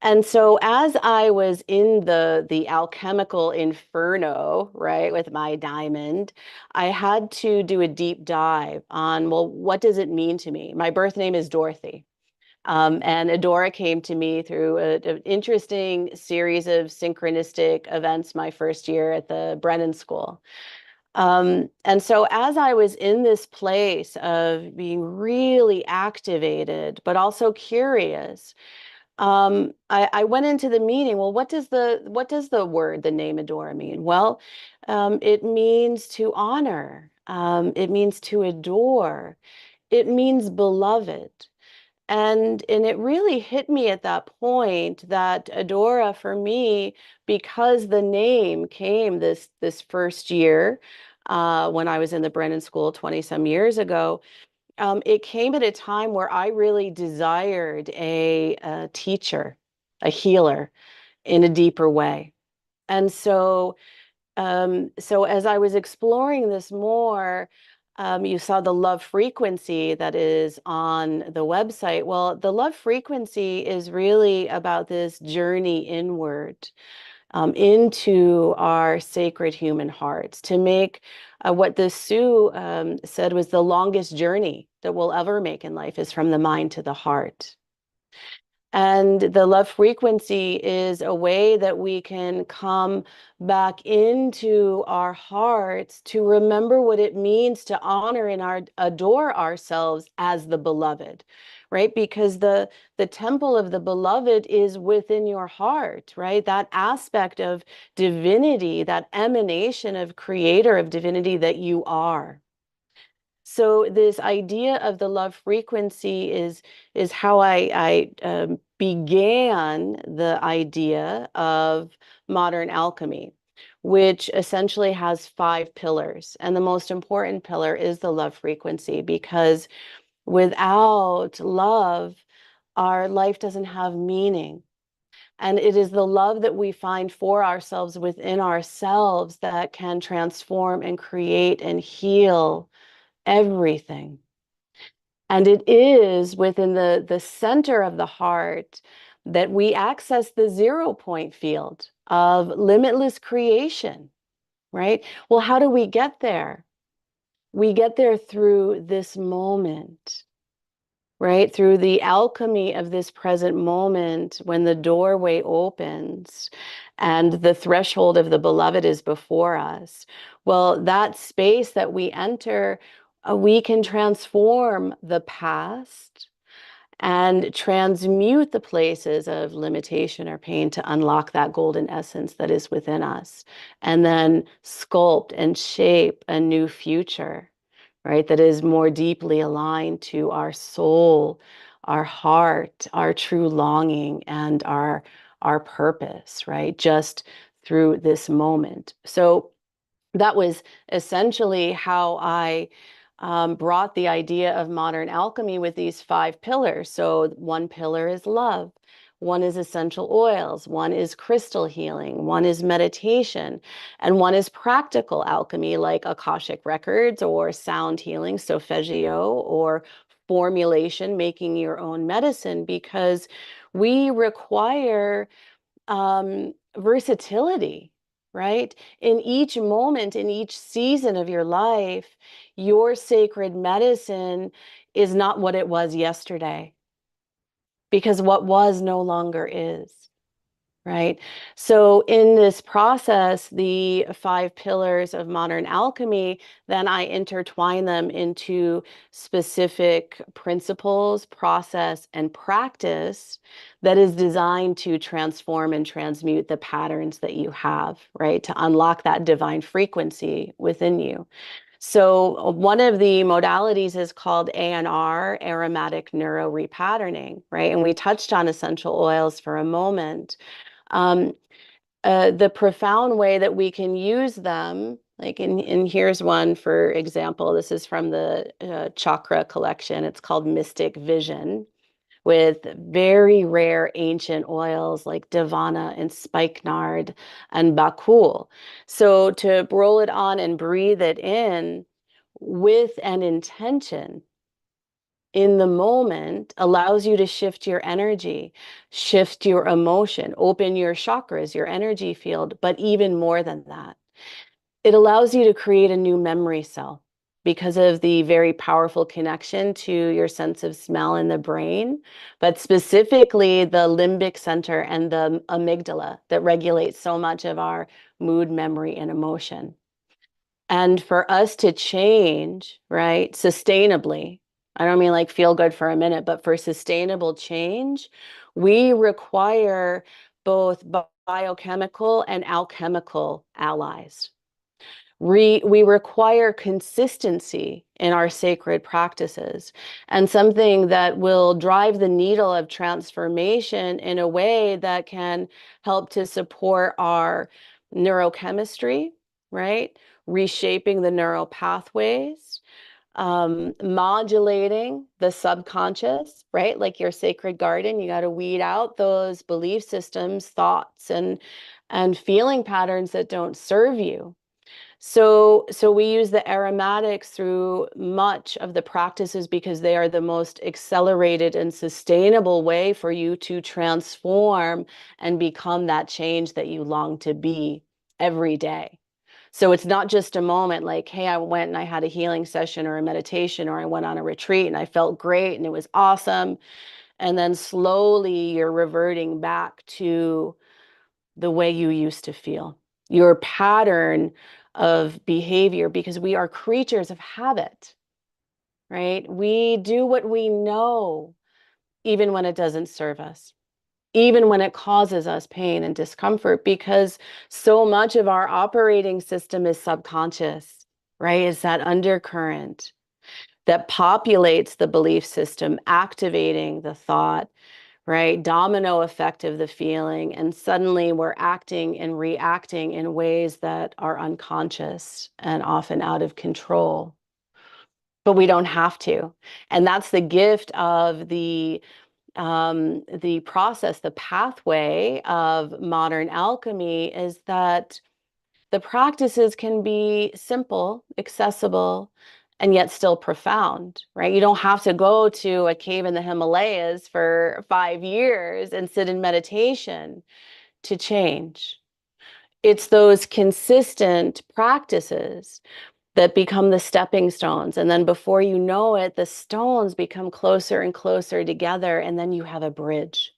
And so as I was in the alchemical inferno, right, with my diamond, I had to do a deep dive on, well, what does it mean to me? My birth name is Dorothy. And Adora came to me through an interesting series of synchronistic events my first year at the Brennan School. And so as I was in this place of being really activated, but also curious, I went into the meeting. Well, what does the name Adora mean? Well, it means to honor. It means to adore. It means beloved. And it really hit me at that point that Adora for me, because the name came this first year, when I was in the Brennan School 20 some years ago, it came at a time where I really desired a teacher, a healer in a deeper way. And so as I was exploring this more, you saw the love frequency that is on the website. Well, the love frequency is really about this journey inward, into our sacred human hearts to make what the Sioux said was the longest journey that we'll ever make in life is from the mind to the heart. And the love frequency is a way that we can come back into our hearts to remember what it means to honor and adore ourselves as the beloved, right? Because the temple of the beloved is within your heart, right? That aspect of divinity, that emanation of creator of divinity that you are. So this idea of the love frequency is how I began the idea of modern alchemy, which essentially has 5 pillars. And the most important pillar is the love frequency, because without love, our life doesn't have meaning. And it is the love that we find for ourselves within ourselves that can transform and create and heal everything. And it is within the center of the heart that we access the 0 point field of limitless creation, right? Well, how do we get there? We get there through this moment, right? Through the alchemy of this present moment when the doorway opens and the threshold of the beloved is before us. Well, that space that we enter, we can transform the past and transmute the places of limitation or pain to unlock that golden essence that is within us, and then sculpt and shape a new future, right? That is more deeply aligned to our soul, our heart, our true longing, and our purpose, right? Just through this moment. So that was essentially how I brought the idea of modern alchemy with these 5 pillars. So one pillar is love. One is essential oils, one is crystal healing, one is meditation, and one is practical alchemy like Akashic records or sound healing, solfeggio, or formulation, making your own medicine, because we require versatility, right? In each moment, in each season of your life, your sacred medicine is not what it was yesterday, because what was no longer is. Right. So in this process, the 5 pillars of modern alchemy, then I intertwine them into specific principles, process, and practice that is designed to transform and transmute the patterns that you have, right? To unlock that divine frequency within you. So one of the modalities is called ANR, aromatic neuro repatterning, right? And we touched on essential oils for a moment. Um, the profound way that we can use them, like and here's one, for example, this is from the chakra collection. It's called Mystic Vision, with very rare ancient oils like Divana and spikenard and bakul. So to roll it on and breathe it in with an intention in the moment allows you to shift your energy, shift your emotion, open your chakras, your energy field. But even more than that, it allows you to create a new memory cell because of the very powerful connection to your sense of smell in the brain, but specifically the limbic center and the amygdala that regulates so much of our mood, memory, and emotion. And for us to change, right, sustainably, I don't mean like feel good for a minute, but for sustainable change, we require both biochemical and alchemical allies. We require consistency in our sacred practices, and something that will drive the needle of transformation in a way that can help to support our neurochemistry, right? Reshaping the neural pathways, modulating the subconscious, right? Like your sacred garden, you got to weed out those belief systems, thoughts, and feeling patterns that don't serve you. So we use the aromatics through much of the practices because they are the most accelerated and sustainable way for you to transform and become that change that you long to be every day. So it's not just a moment like, hey, I went and I had a healing session or a meditation, or I went on a retreat and I felt great and it was awesome. And then slowly you're reverting back to the way you used to feel, your pattern of behavior, because we are creatures of habit, right? We do what we know, even when it doesn't serve us, even when it causes us pain and discomfort, because so much of our operating system is subconscious, right? It's that undercurrent that populates the belief system, activating the thought, right? Domino effect of the feeling. And suddenly we're acting and reacting in ways that are unconscious and often out of control. But we don't have to. And that's the gift of the process, the pathway of modern alchemy, is that the practices can be simple, accessible, and yet still profound, right? You don't have to go to a cave in the Himalayas for 5 years and sit in meditation to change. It's those consistent practices that become the stepping stones. And then before you know it, the stones become closer and closer together, and then you have a bridge,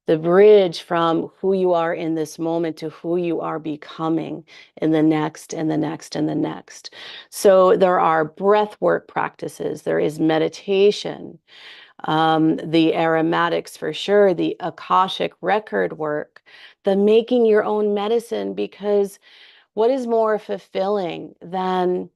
the bridge from who you are in this moment to who you are becoming in the next and the next and the next. So there are breath work practices, there is meditation, the aromatics for sure, the Akashic record work, the making your own medicine, because what is more fulfilling than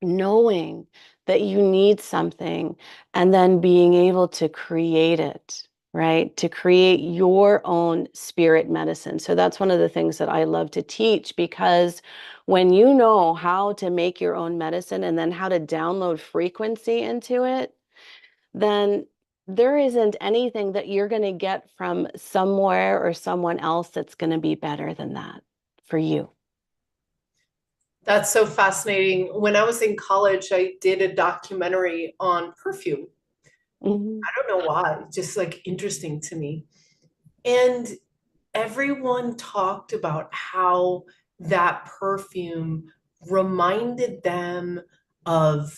knowing that you need something and then being able to create it, right? To create your own spirit medicine. So that's one of the things that I love to teach, because when you know how to make your own medicine and then how to download frequency into it, then there isn't anything that you're going to get from somewhere or someone else that's going to be better than that for you. That's so fascinating. When I was in college, I did a documentary on perfume. Mhm. I don't know why, just like interesting to me. And everyone talked about how that perfume reminded them of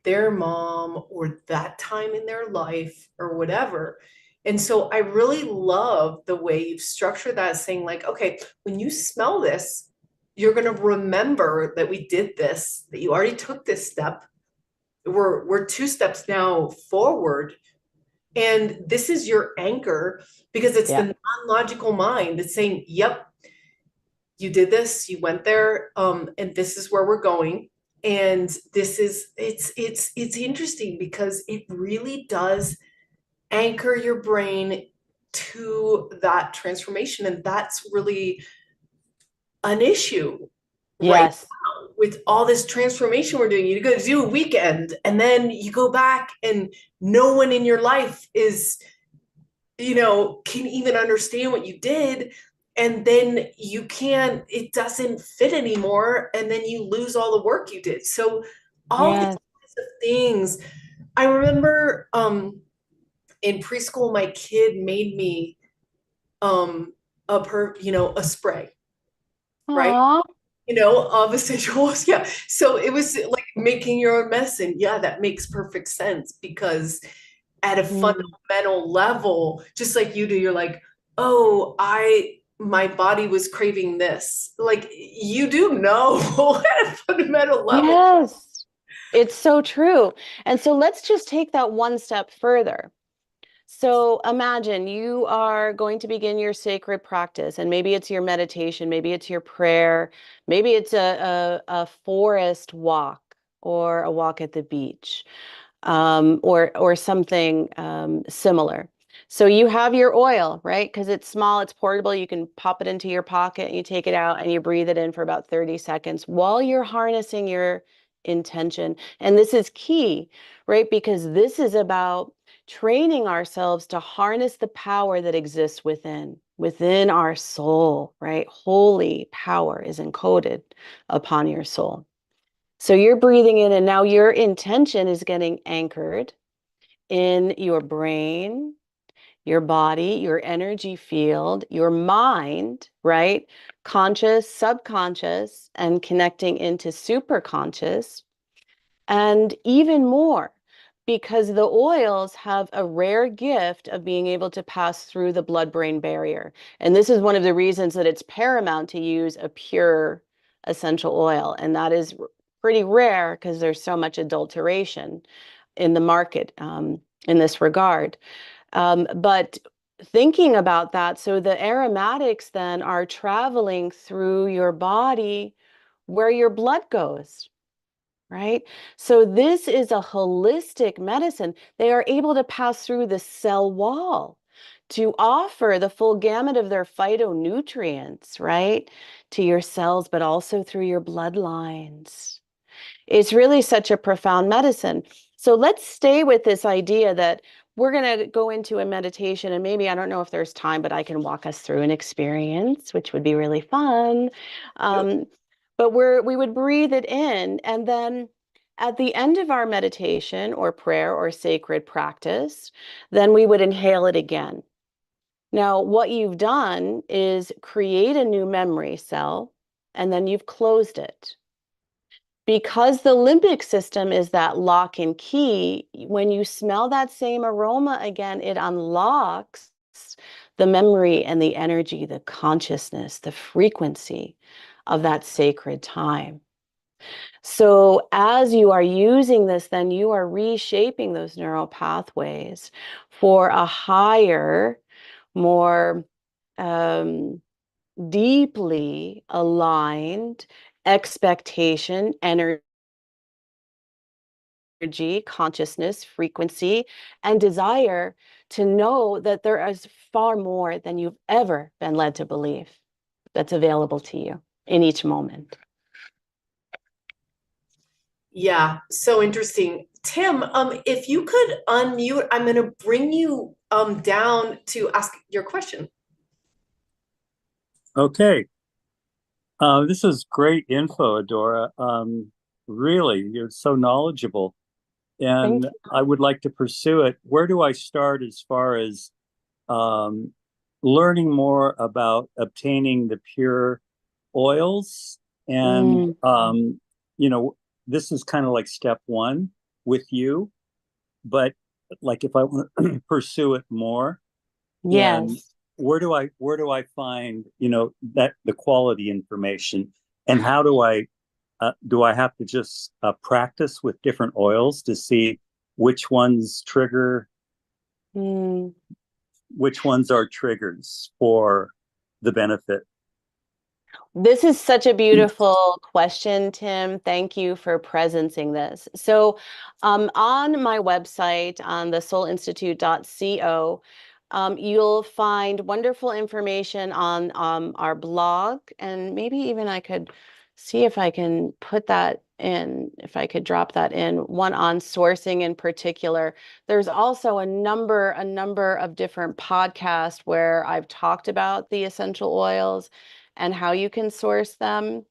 their mom or that time in their life or whatever. And so I really love the way you've structured that, saying, like, okay, when you smell this, you're going to remember that we did this, that you already took this step. We're two steps now forward, and this is your anchor, because it's the Yeah. non-logical mind that's saying, yep, you did this, you went there, and this is where we're going. And this is it's interesting because it really does anchor your brain to that transformation. And that's really an issue right Yes. now with all this transformation we're doing. You go do a weekend and then you go back and no one in your life is, can even understand what you did. And then you can't, it doesn't fit anymore. And then you lose all the work you did. So all these Yes. kinds of things. I remember in preschool, my kid made me a spray, right? Aw. Of essential oils. Yeah. So it was like making your own medicine. Yeah, that makes perfect sense, because at a Mm. fundamental level, just like you do, you're like, oh, my body was craving this. Like, you do know at a fundamental level. Yes, it's so true. And so let's just take that one step further. So imagine you are going to begin your sacred practice, and maybe it's your meditation, maybe it's your prayer, maybe it's a forest walk or a walk at the beach, or something similar. So you have your oil, right? Because it's small, it's portable. You can pop it into your pocket and you take it out and you breathe it in for about 30 seconds while you're harnessing your intention. And this is key, right? Because this is about training ourselves to harness the power that exists within our soul, right? Holy power is encoded upon your soul. So you're breathing in, and now your intention is getting anchored in your brain, your body, your energy field, your mind, right? Conscious, subconscious, and connecting into superconscious, and even more, because the oils have a rare gift of being able to pass through the blood-brain barrier. And this is one of the reasons that it's paramount to use a pure essential oil. And that is pretty rare because there's so much adulteration in the market in this regard. But thinking about that, so the aromatics then are traveling through your body where your blood goes, right? So this is a holistic medicine. They are able to pass through the cell wall to offer the full gamut of their phytonutrients, right, to your cells, but also through your bloodlines. It's really such a profound medicine. So let's stay with this idea that we're going to go into a meditation, and maybe, I don't know if there's time, but I can walk us through an experience, which would be really fun. But we would breathe it in, and then at the end of our meditation or prayer or sacred practice, then we would inhale it again. Now, what you've done is create a new memory cell, and then you've closed it. Because the limbic system is that lock and key, when you smell that same aroma again, it unlocks the memory and the energy, the consciousness, the frequency of that sacred time. So as you are using this, then you are reshaping those neural pathways for a higher, more deeply aligned expectation, energy, consciousness, frequency, and desire to know that there is far more than you've ever been led to believe that's available to you in each moment. Yeah, so interesting. Tim, if you could unmute, I'm going to bring you down to ask your question. Okay. This is great info, Adora. Really, you're so knowledgeable. Thank And you. I would like to pursue it. Where do I start as far as learning more about obtaining the pure oils? And, you know, this is kind of like step one with you. But like if I want to pursue it more, and Yes. where do I find, you know, that the quality information, and how do I have to just practice with different oils to see which ones trigger, Mm. which ones are triggers for the benefit? This is such a beautiful question, Tim. Thank you for presencing this. So, on my website, on the soulinstitute.co, you'll find wonderful information on our blog, and maybe even I could see if I can put that in, if I could drop that in, one on sourcing in particular. There's also a number of different podcasts where I've talked about the essential oils and how you can source them.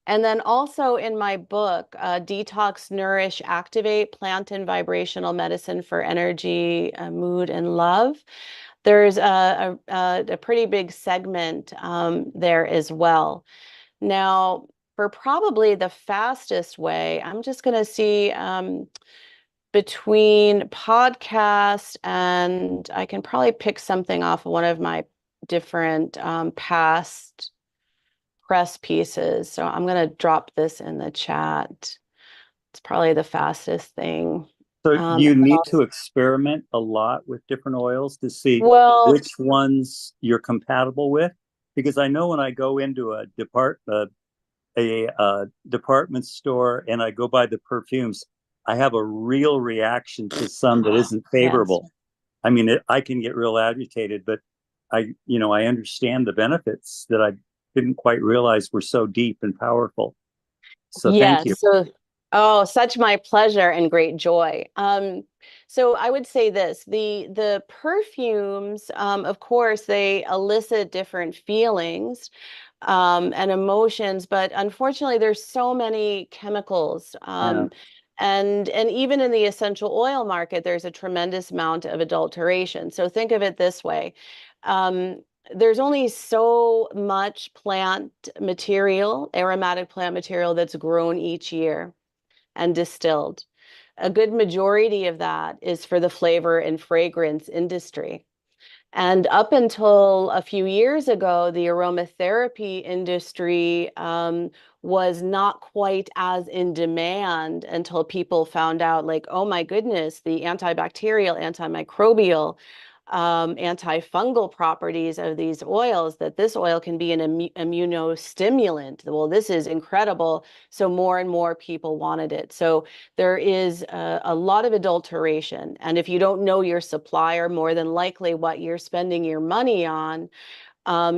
And then also in my book, Detox, Nourish, Activate, Plant and Vibrational Medicine for Energy, Mood, and Love, there's a pretty big segment there as well. Now, for probably the fastest way, I'm just going to see between podcast, and I can probably pick something off of one of my different past press pieces. So I'm going to drop this in the chat. It's probably the fastest thing. So you need to experiment a lot with different oils to see which ones you're compatible with. Because I know when I go into a department store and I go buy the perfumes, I have a real reaction to some that isn't favorable. Yes. I mean, I can get real agitated, but I understand the benefits that I didn't quite realize were so deep and powerful. So thank you. Oh, such my pleasure and great joy. So I would say this, the perfumes, of course, they elicit different feelings and emotions, but unfortunately, there's so many chemicals. And even in the essential oil market, there's a tremendous amount of adulteration. So think of it this way. There's only so much plant material, aromatic plant material that's grown each year and distilled. A good majority of that is for the flavor and fragrance industry. And up until a few years ago, the aromatherapy industry was not quite as in demand until people found out, like, oh my goodness, the antibacterial, antimicrobial, antifungal properties of these oils, that this oil can be an immunostimulant. Well, this is incredible. So more and more people wanted it. So there is a lot of adulteration. And if you don't know your supplier, more than likely what you're spending your money on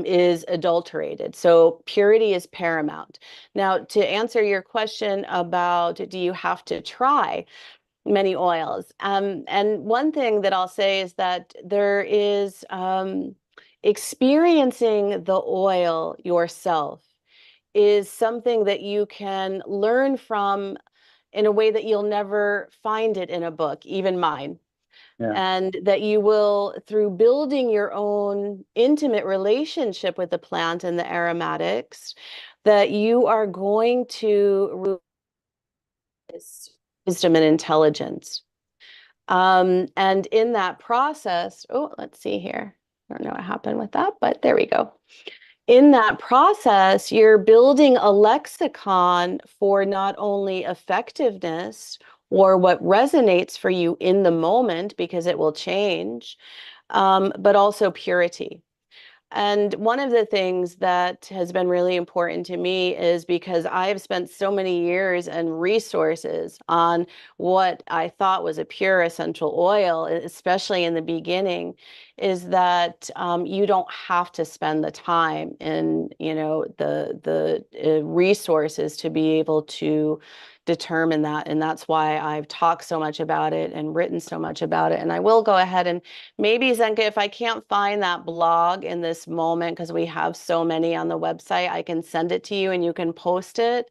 is adulterated. So purity is paramount. Now, to answer your question about, do you have to try many oils? And one thing that I'll say is that there is experiencing the oil yourself is something that you can learn from in a way that you'll never find it in a book, even mine. Yeah. And that you will, through building your own intimate relationship with the plant and the aromatics, that you are going to wisdom and intelligence. And in that process, oh, let's see here. I don't know what happened with that, but there we go. In that process, you're building a lexicon for not only effectiveness or what resonates for you in the moment, because it will change, but also purity. And one of the things that has been really important to me is because I have spent so many years and resources on what I thought was a pure essential oil, especially in the beginning, is that you don't have to spend the time and the resources to be able to determine that. And that's why I've talked so much about it and written so much about it. And I will go ahead and maybe, Zenka, if I can't find that blog in this moment, because we have so many on the website, I can send it to you and you can post it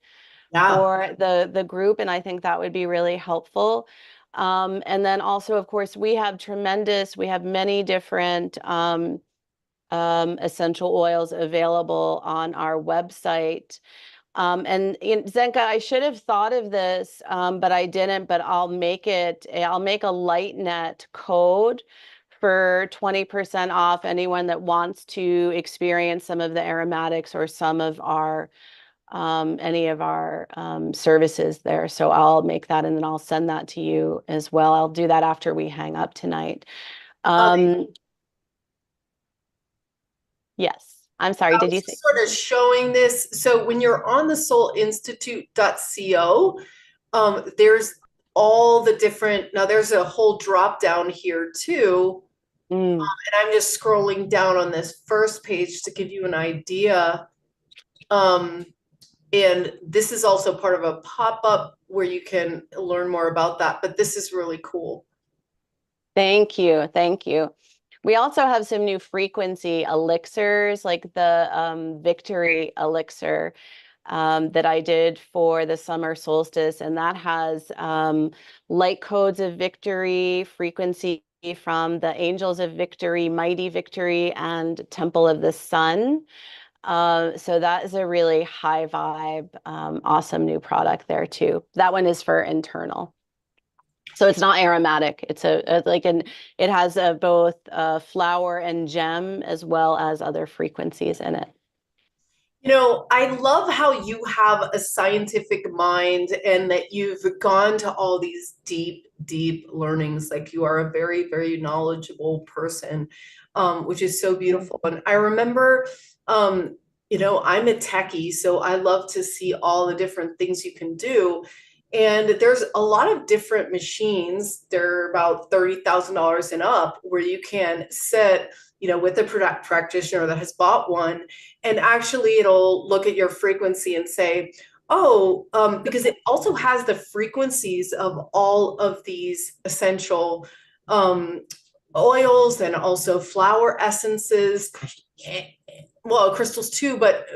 for the group. And I think that would be really helpful. And then also, of course, we have many different essential oils available on our website. And Zenka, I should have thought of this, but I didn't, but I'll make a LightNet code for 20% off anyone that wants to experience some of the aromatics or some of our any of our services there. So I'll make that and then I'll send that to you as well. I'll do that after we hang up tonight. Yes. I'm sorry, did you say? Sort of showing this. So when you're on the soulinstitute.co, there's all the different, now there's a whole drop down here too. And I'm just scrolling down on this first page to give you an idea. And this is also part of a pop-up where you can learn more about that, but this is really cool. Thank you. Thank you. We also have some new frequency elixirs, like the Victory elixir that I did for the summer solstice. And that has light codes of victory, frequency from the Angels of Victory, Mighty Victory, and Temple of the Sun. So that is a really high vibe, awesome new product there too. That one is for internal. So it's not aromatic. It's it has both flower and gem as well as other frequencies in it. I love how you have a scientific mind and that you've gone to all these deep, deep learnings. Like you are a very, very knowledgeable person, which is so beautiful. And I remember, I'm a techie, so I love to see all the different things you can do. And there's a lot of different machines. They're about $30,000 and up where you can sit, with a product practitioner that has bought one, and actually it'll look at your frequency and say, oh, because it also has the frequencies of all of these essential oils and also flower essences, well, crystals too, but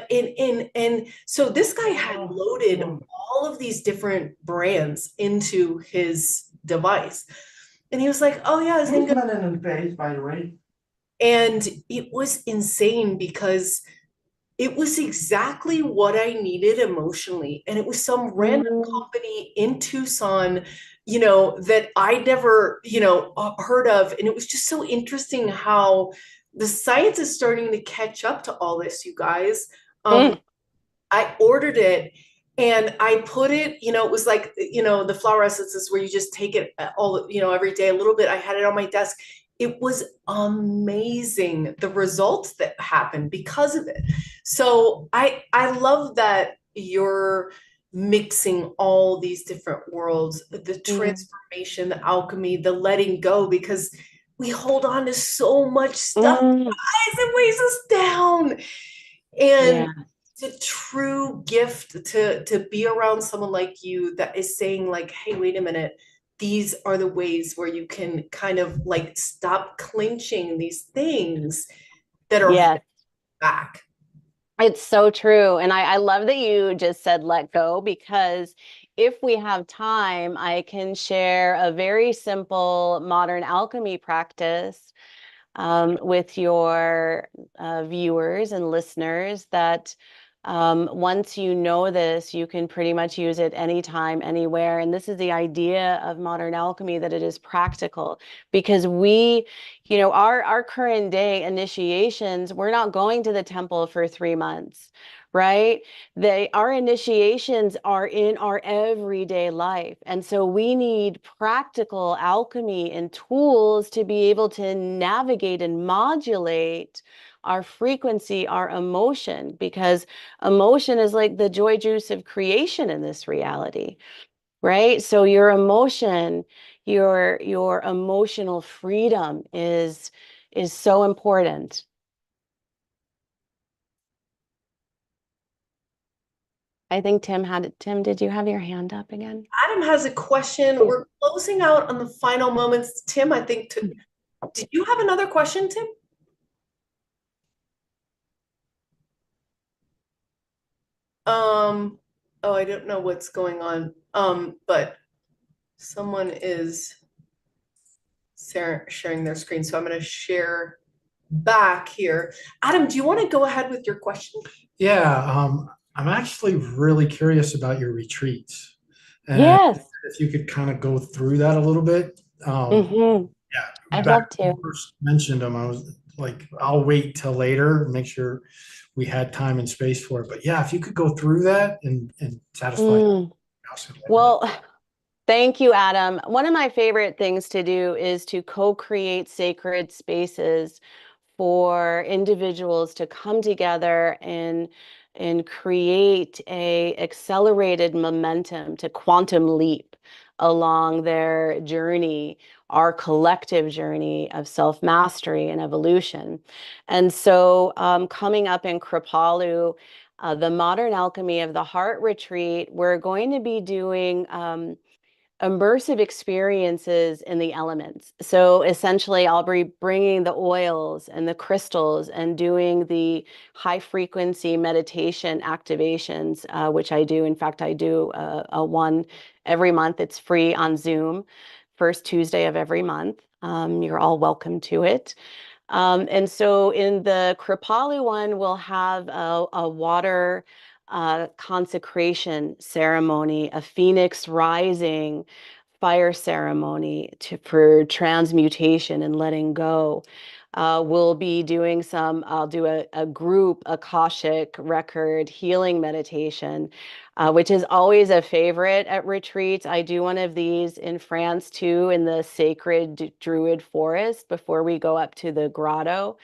in so this guy had loaded all of these different brands into his device, and he was like, oh yeah, his name, by the way. and it was insane because it was exactly what I needed emotionally. And it was some random company in Tucson, that I never, heard of. And it was just so interesting how the science is starting to catch up to all this, you guys. I ordered it and I put it, it was like, the flower essences where you just take it all, every day a little bit. I had it on my desk. It was amazing, the results that happened because of it. So I love that you're mixing all these different worlds, the transformation, the alchemy, the letting go, because we hold on to so much stuff, guys, it weighs us down. And it's a true gift to be around someone like you that is saying like, hey, wait a minute, these are the ways where you can kind of like stop clinching these things that are back. It's so true. And I love that you just said let go, because if we have time, I can share a very simple modern alchemy practice with your viewers and listeners that once you know this, you can pretty much use it anytime, anywhere. And this is the idea of modern alchemy, that it is practical, because our current day initiations, we're not going to the temple for 3 months. Right? Our initiations are in our everyday life. And so we need practical alchemy and tools to be able to navigate and modulate our frequency, our emotion, because emotion is like the joy juice of creation in this reality, right? So your emotion, your emotional freedom is so important. I think Tim, did you have your hand up again? Adam has a question. We're closing out on the final moments. Tim, I think, did you have another question, Tim? Oh, I don't know what's going on. But someone is sharing their screen, so I'm going to share back here. Adam, do you want to go ahead with your question? Yeah, I'm actually really curious about your retreats. And yes. If you could kind of go through that a little bit. Yeah, I'd love to. When you first mentioned them, I was like, I'll wait till later and make sure we had time and space for it. But yeah, if you could go through that and satisfy. Well, thank you, Adam. One of my favorite things to do is to co-create sacred spaces for individuals to come together and create a accelerated momentum to quantum leap along their journey, our collective journey of self-mastery and evolution. And so coming up in Kripalu, the Modern Alchemy of the Heart Retreat, we're going to be doing immersive experiences in the elements. So essentially, I'll be bringing the oils and the crystals and doing the high frequency meditation activations, which I do. In fact, I do a one every month. It's free on Zoom, first Tuesday of every month. You're all welcome to it. And so in the Kripalu one, we'll have a water consecration ceremony, a phoenix rising fire ceremony for transmutation and letting go. We'll be doing I'll do a group Akashic record healing meditation, which is always a favorite at retreats. I do one of these in France too, in the sacred Druid forest before we go up to the grotto,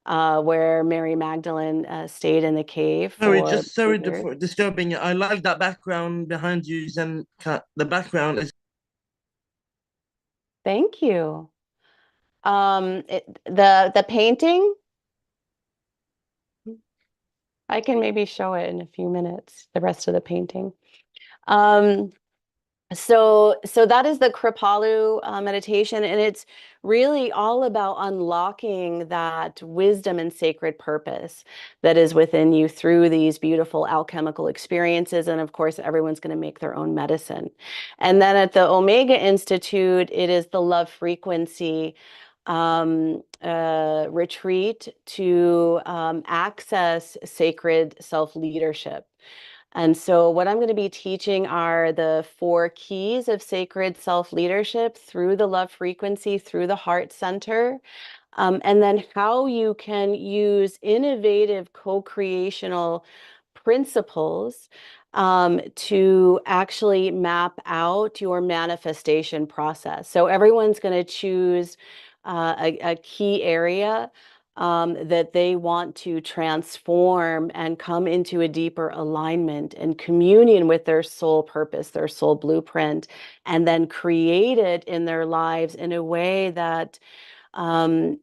where Mary Magdalene stayed in the cave for Sorry years. for disturbing you. I like that background behind you. And the background is. Thank you. The painting, I can maybe show it in a few minutes, the rest of the painting. So that is the Kripalu meditation, and it's really all about unlocking that wisdom and sacred purpose that is within you through these beautiful alchemical experiences. And of course, everyone's going to make their own medicine. And then at the Omega Institute, it is the love frequency retreat to access sacred self-leadership. And so what I'm going to be teaching are the 4 keys of sacred self-leadership through the love frequency, through the heart center, and then how you can use innovative co-creational principles to actually map out your manifestation process. So everyone's going to choose a key area that they want to transform and come into a deeper alignment and communion with their soul purpose, their soul blueprint, and then create it in their lives in a way that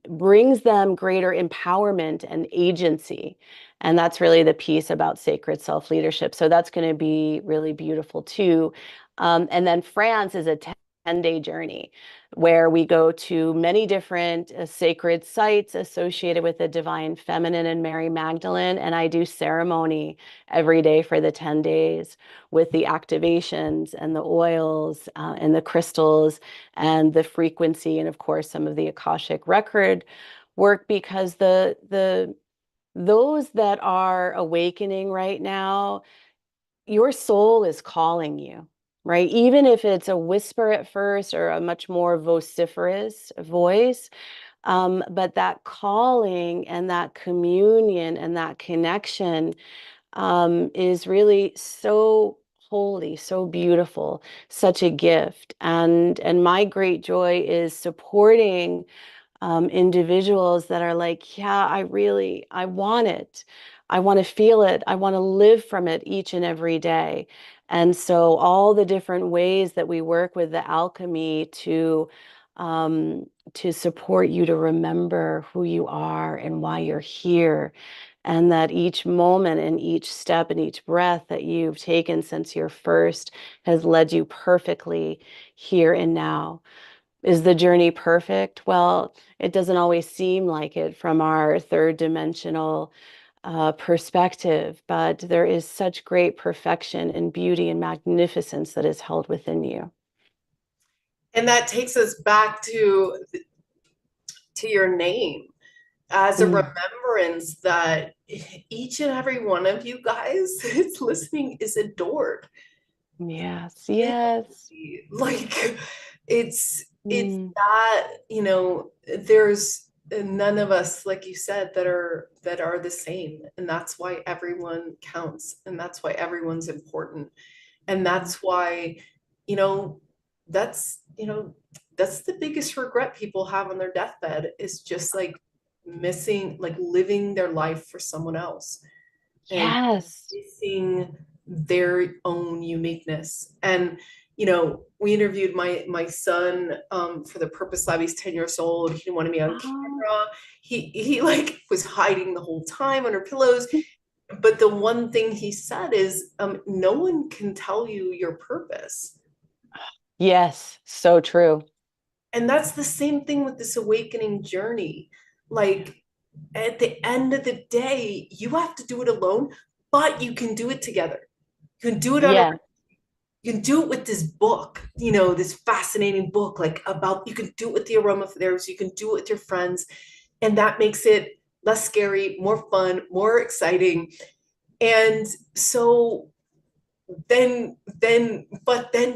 brings them greater empowerment and agency. And that's really the piece about sacred self-leadership. So that's going to be really beautiful too. And then France is a 10-day journey where we go to many different sacred sites associated with the divine feminine and Mary Magdalene. And I do ceremony every day for the 10 days with the activations and the oils and the crystals and the frequency, and of course, some of the Akashic record work, because those that are awakening right now, your soul is calling you, right? Even if it's a whisper at first or a much more vociferous voice, but that calling and that communion and that connection is really so holy, so beautiful, such a gift. And my great joy is supporting individuals that are like, yeah, I want it. I want to feel it. I want to live from it each and every day. And so all the different ways that we work with the alchemy to support you to remember who you are and why you're here, and that each moment and each step and each breath that you've taken since your first has led you perfectly here and now. Is the journey perfect? Well, it doesn't always seem like it from our third dimensional perspective, but there is such great perfection and beauty and magnificence that is held within you. And that takes us back to your name as a remembrance that each and every one of you guys that's listening is adored. Yes, yes. Like it's that, there's none of us, like you said, that are the same. And that's why everyone counts. And that's why everyone's important. And that's why, that's, that's the biggest regret people have on their deathbed, is just like missing, like living their life for someone else. And Yes. missing their own uniqueness. And we interviewed my son for the Purpose Lab. He's 10 years old. He wanted me on camera. He like was hiding the whole time under pillows. But the one thing he said is, no one can tell you your purpose. Yes, so true. And that's the same thing with this awakening journey. Like, at the end of the day, you have to do it alone, but you can do it together. You can do it you can do it with this book, this fascinating book, like about, you can do it with the aromatherapy, you can do it with your friends. And that makes it less scary, more fun, more exciting. And so then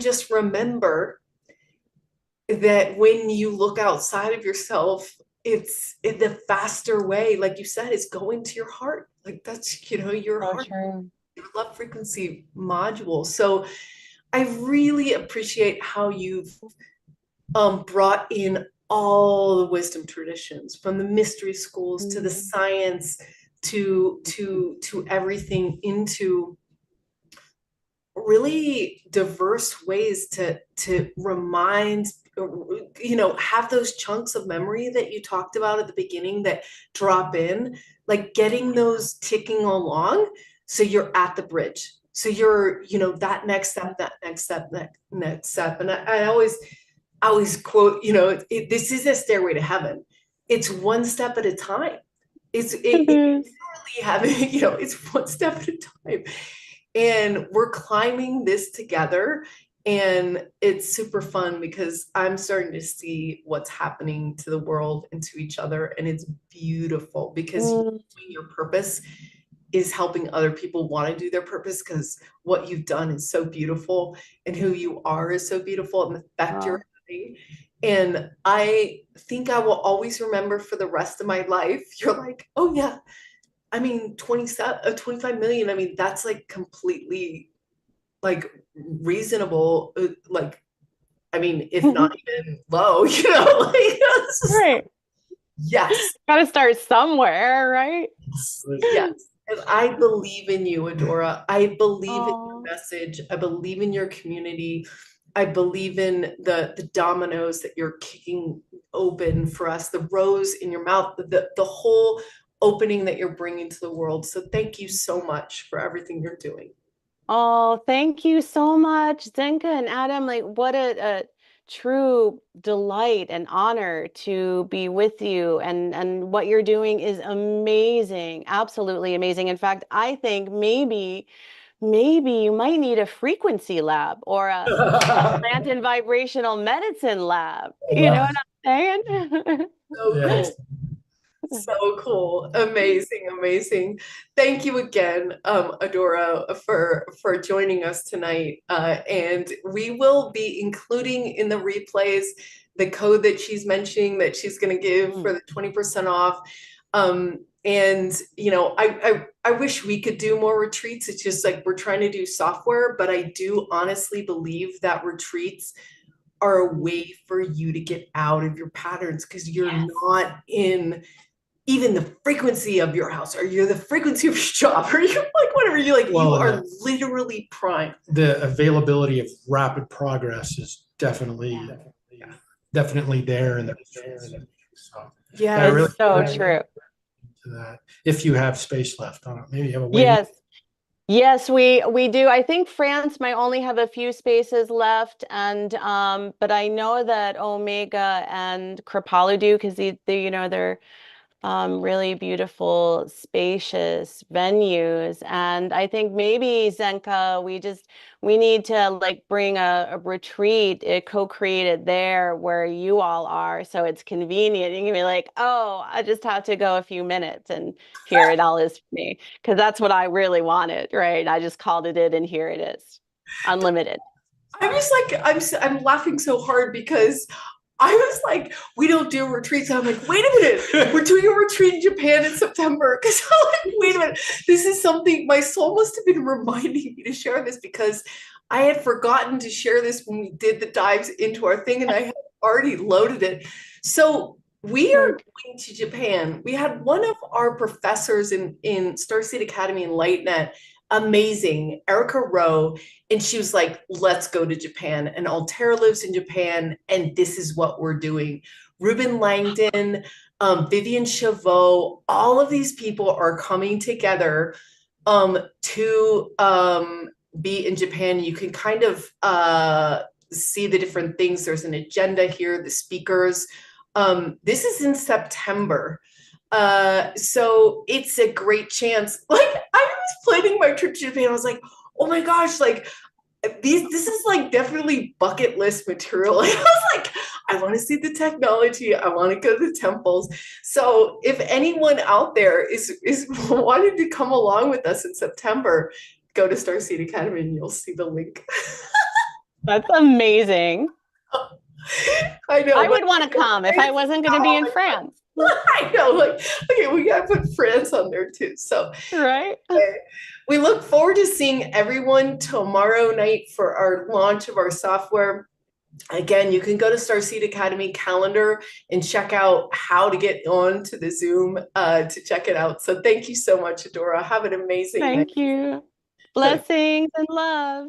just remember, that when you look outside of yourself, it's in the faster way, like you said, is going to your heart. Like that's, your So heart, true. your love frequency module. So I really appreciate how you've brought in all the wisdom traditions, from the mystery schools to the science to everything, into really diverse ways to remind, have those chunks of memory that you talked about at the beginning that drop in, like getting those ticking along, so you're at the bridge, so you're, that next step, that next step. And I always quote, this is a stairway to heaven. It's one step at a time. It really having, it's one step at a time. And we're climbing this together. And it's super fun because I'm starting to see what's happening to the world and to each other. And it's beautiful because your purpose is helping other people want to do their purpose, because what you've done is so beautiful and who you are is so beautiful, and the effect you're having. And I think I will always remember for the rest of my life, you're like, oh yeah, I mean, 25 million. I mean, that's like completely like reasonable. Like, I mean, if not even low, like, it's just, Right. yes. Got to start somewhere, right? Yes. And I believe in you, Adora. I believe in your message. I believe in your community. I believe in the dominoes that you're kicking open for us, the rose in your mouth, the whole opening that you're bringing to the world. So thank you so much for everything you're doing. Oh, thank you so much, Zenka and Adam. Like, what a true delight and honor to be with you. And what you're doing is amazing, absolutely amazing. In fact, I think maybe you might need a frequency lab or a plant and vibrational medicine lab. You know what I'm saying? So cool. So cool. Amazing, amazing. Thank you again, Adora, for joining us tonight. And we will be including in the replays the code that she's mentioning that she's going to give for the 20% off. And I wish we could do more retreats. It's just like we're trying to do software, but I do honestly believe that retreats are a way for you to get out of your patterns, because you're not in even the frequency of your house, or you're the frequency of your job, or you're like whatever, you're like, you are literally primed. The availability of rapid progress is definitely there in the so yeah, it's so true. To that, if you have space left on it, maybe you have a waiting. Yes, we do. I think France might only have a few spaces left, and but I know that Omega and Kripalu do, because they're really beautiful, spacious venues. And I think maybe, Zenka, we need to like bring a retreat, co-create it there where you all are, so it's convenient. You can be like, oh, I just have to go a few minutes and here it all is for me. Because that's what I really wanted, right? I just called it in and here it is. Unlimited. I was like, I'm laughing so hard because I was like, we don't do retreats. I'm like, wait a minute, we're doing a retreat in Japan in September. Because I'm like, wait a minute, this is something my soul must have been reminding me to share this, because I had forgotten to share this when we did the dives into our thing, and I had already loaded it. So we are going to Japan. We had one of our professors in Starseed Academy in LightNet, amazing, Erica Rowe, and she was like, let's go to Japan. And Altera lives in Japan, and this is what we're doing. Ruben Langdon, Vivian Chavot, all of these people are coming together to be in Japan. You can kind of see the different things. There's an agenda here, the speakers. This is in September. So it's a great chance. Like, I was planning my trip to Japan. I was like, oh my gosh, like this is like definitely bucket list material. Like, I was like, I want to see the technology. I want to go to the temples. So if anyone out there is wanting to come along with us in September, go to Starseed Academy and you'll see the link. That's amazing. I know. I would want to come if I wasn't going to be in France. I know, like, okay, we gotta put France on there too. So Right. we look forward to seeing everyone tomorrow night for our launch of our software. Again, you can go to Starseed Academy calendar and check out how to get on to the Zoom to check it out. So thank you so much, Adora. Have an amazing night. Thank you. Blessings and love.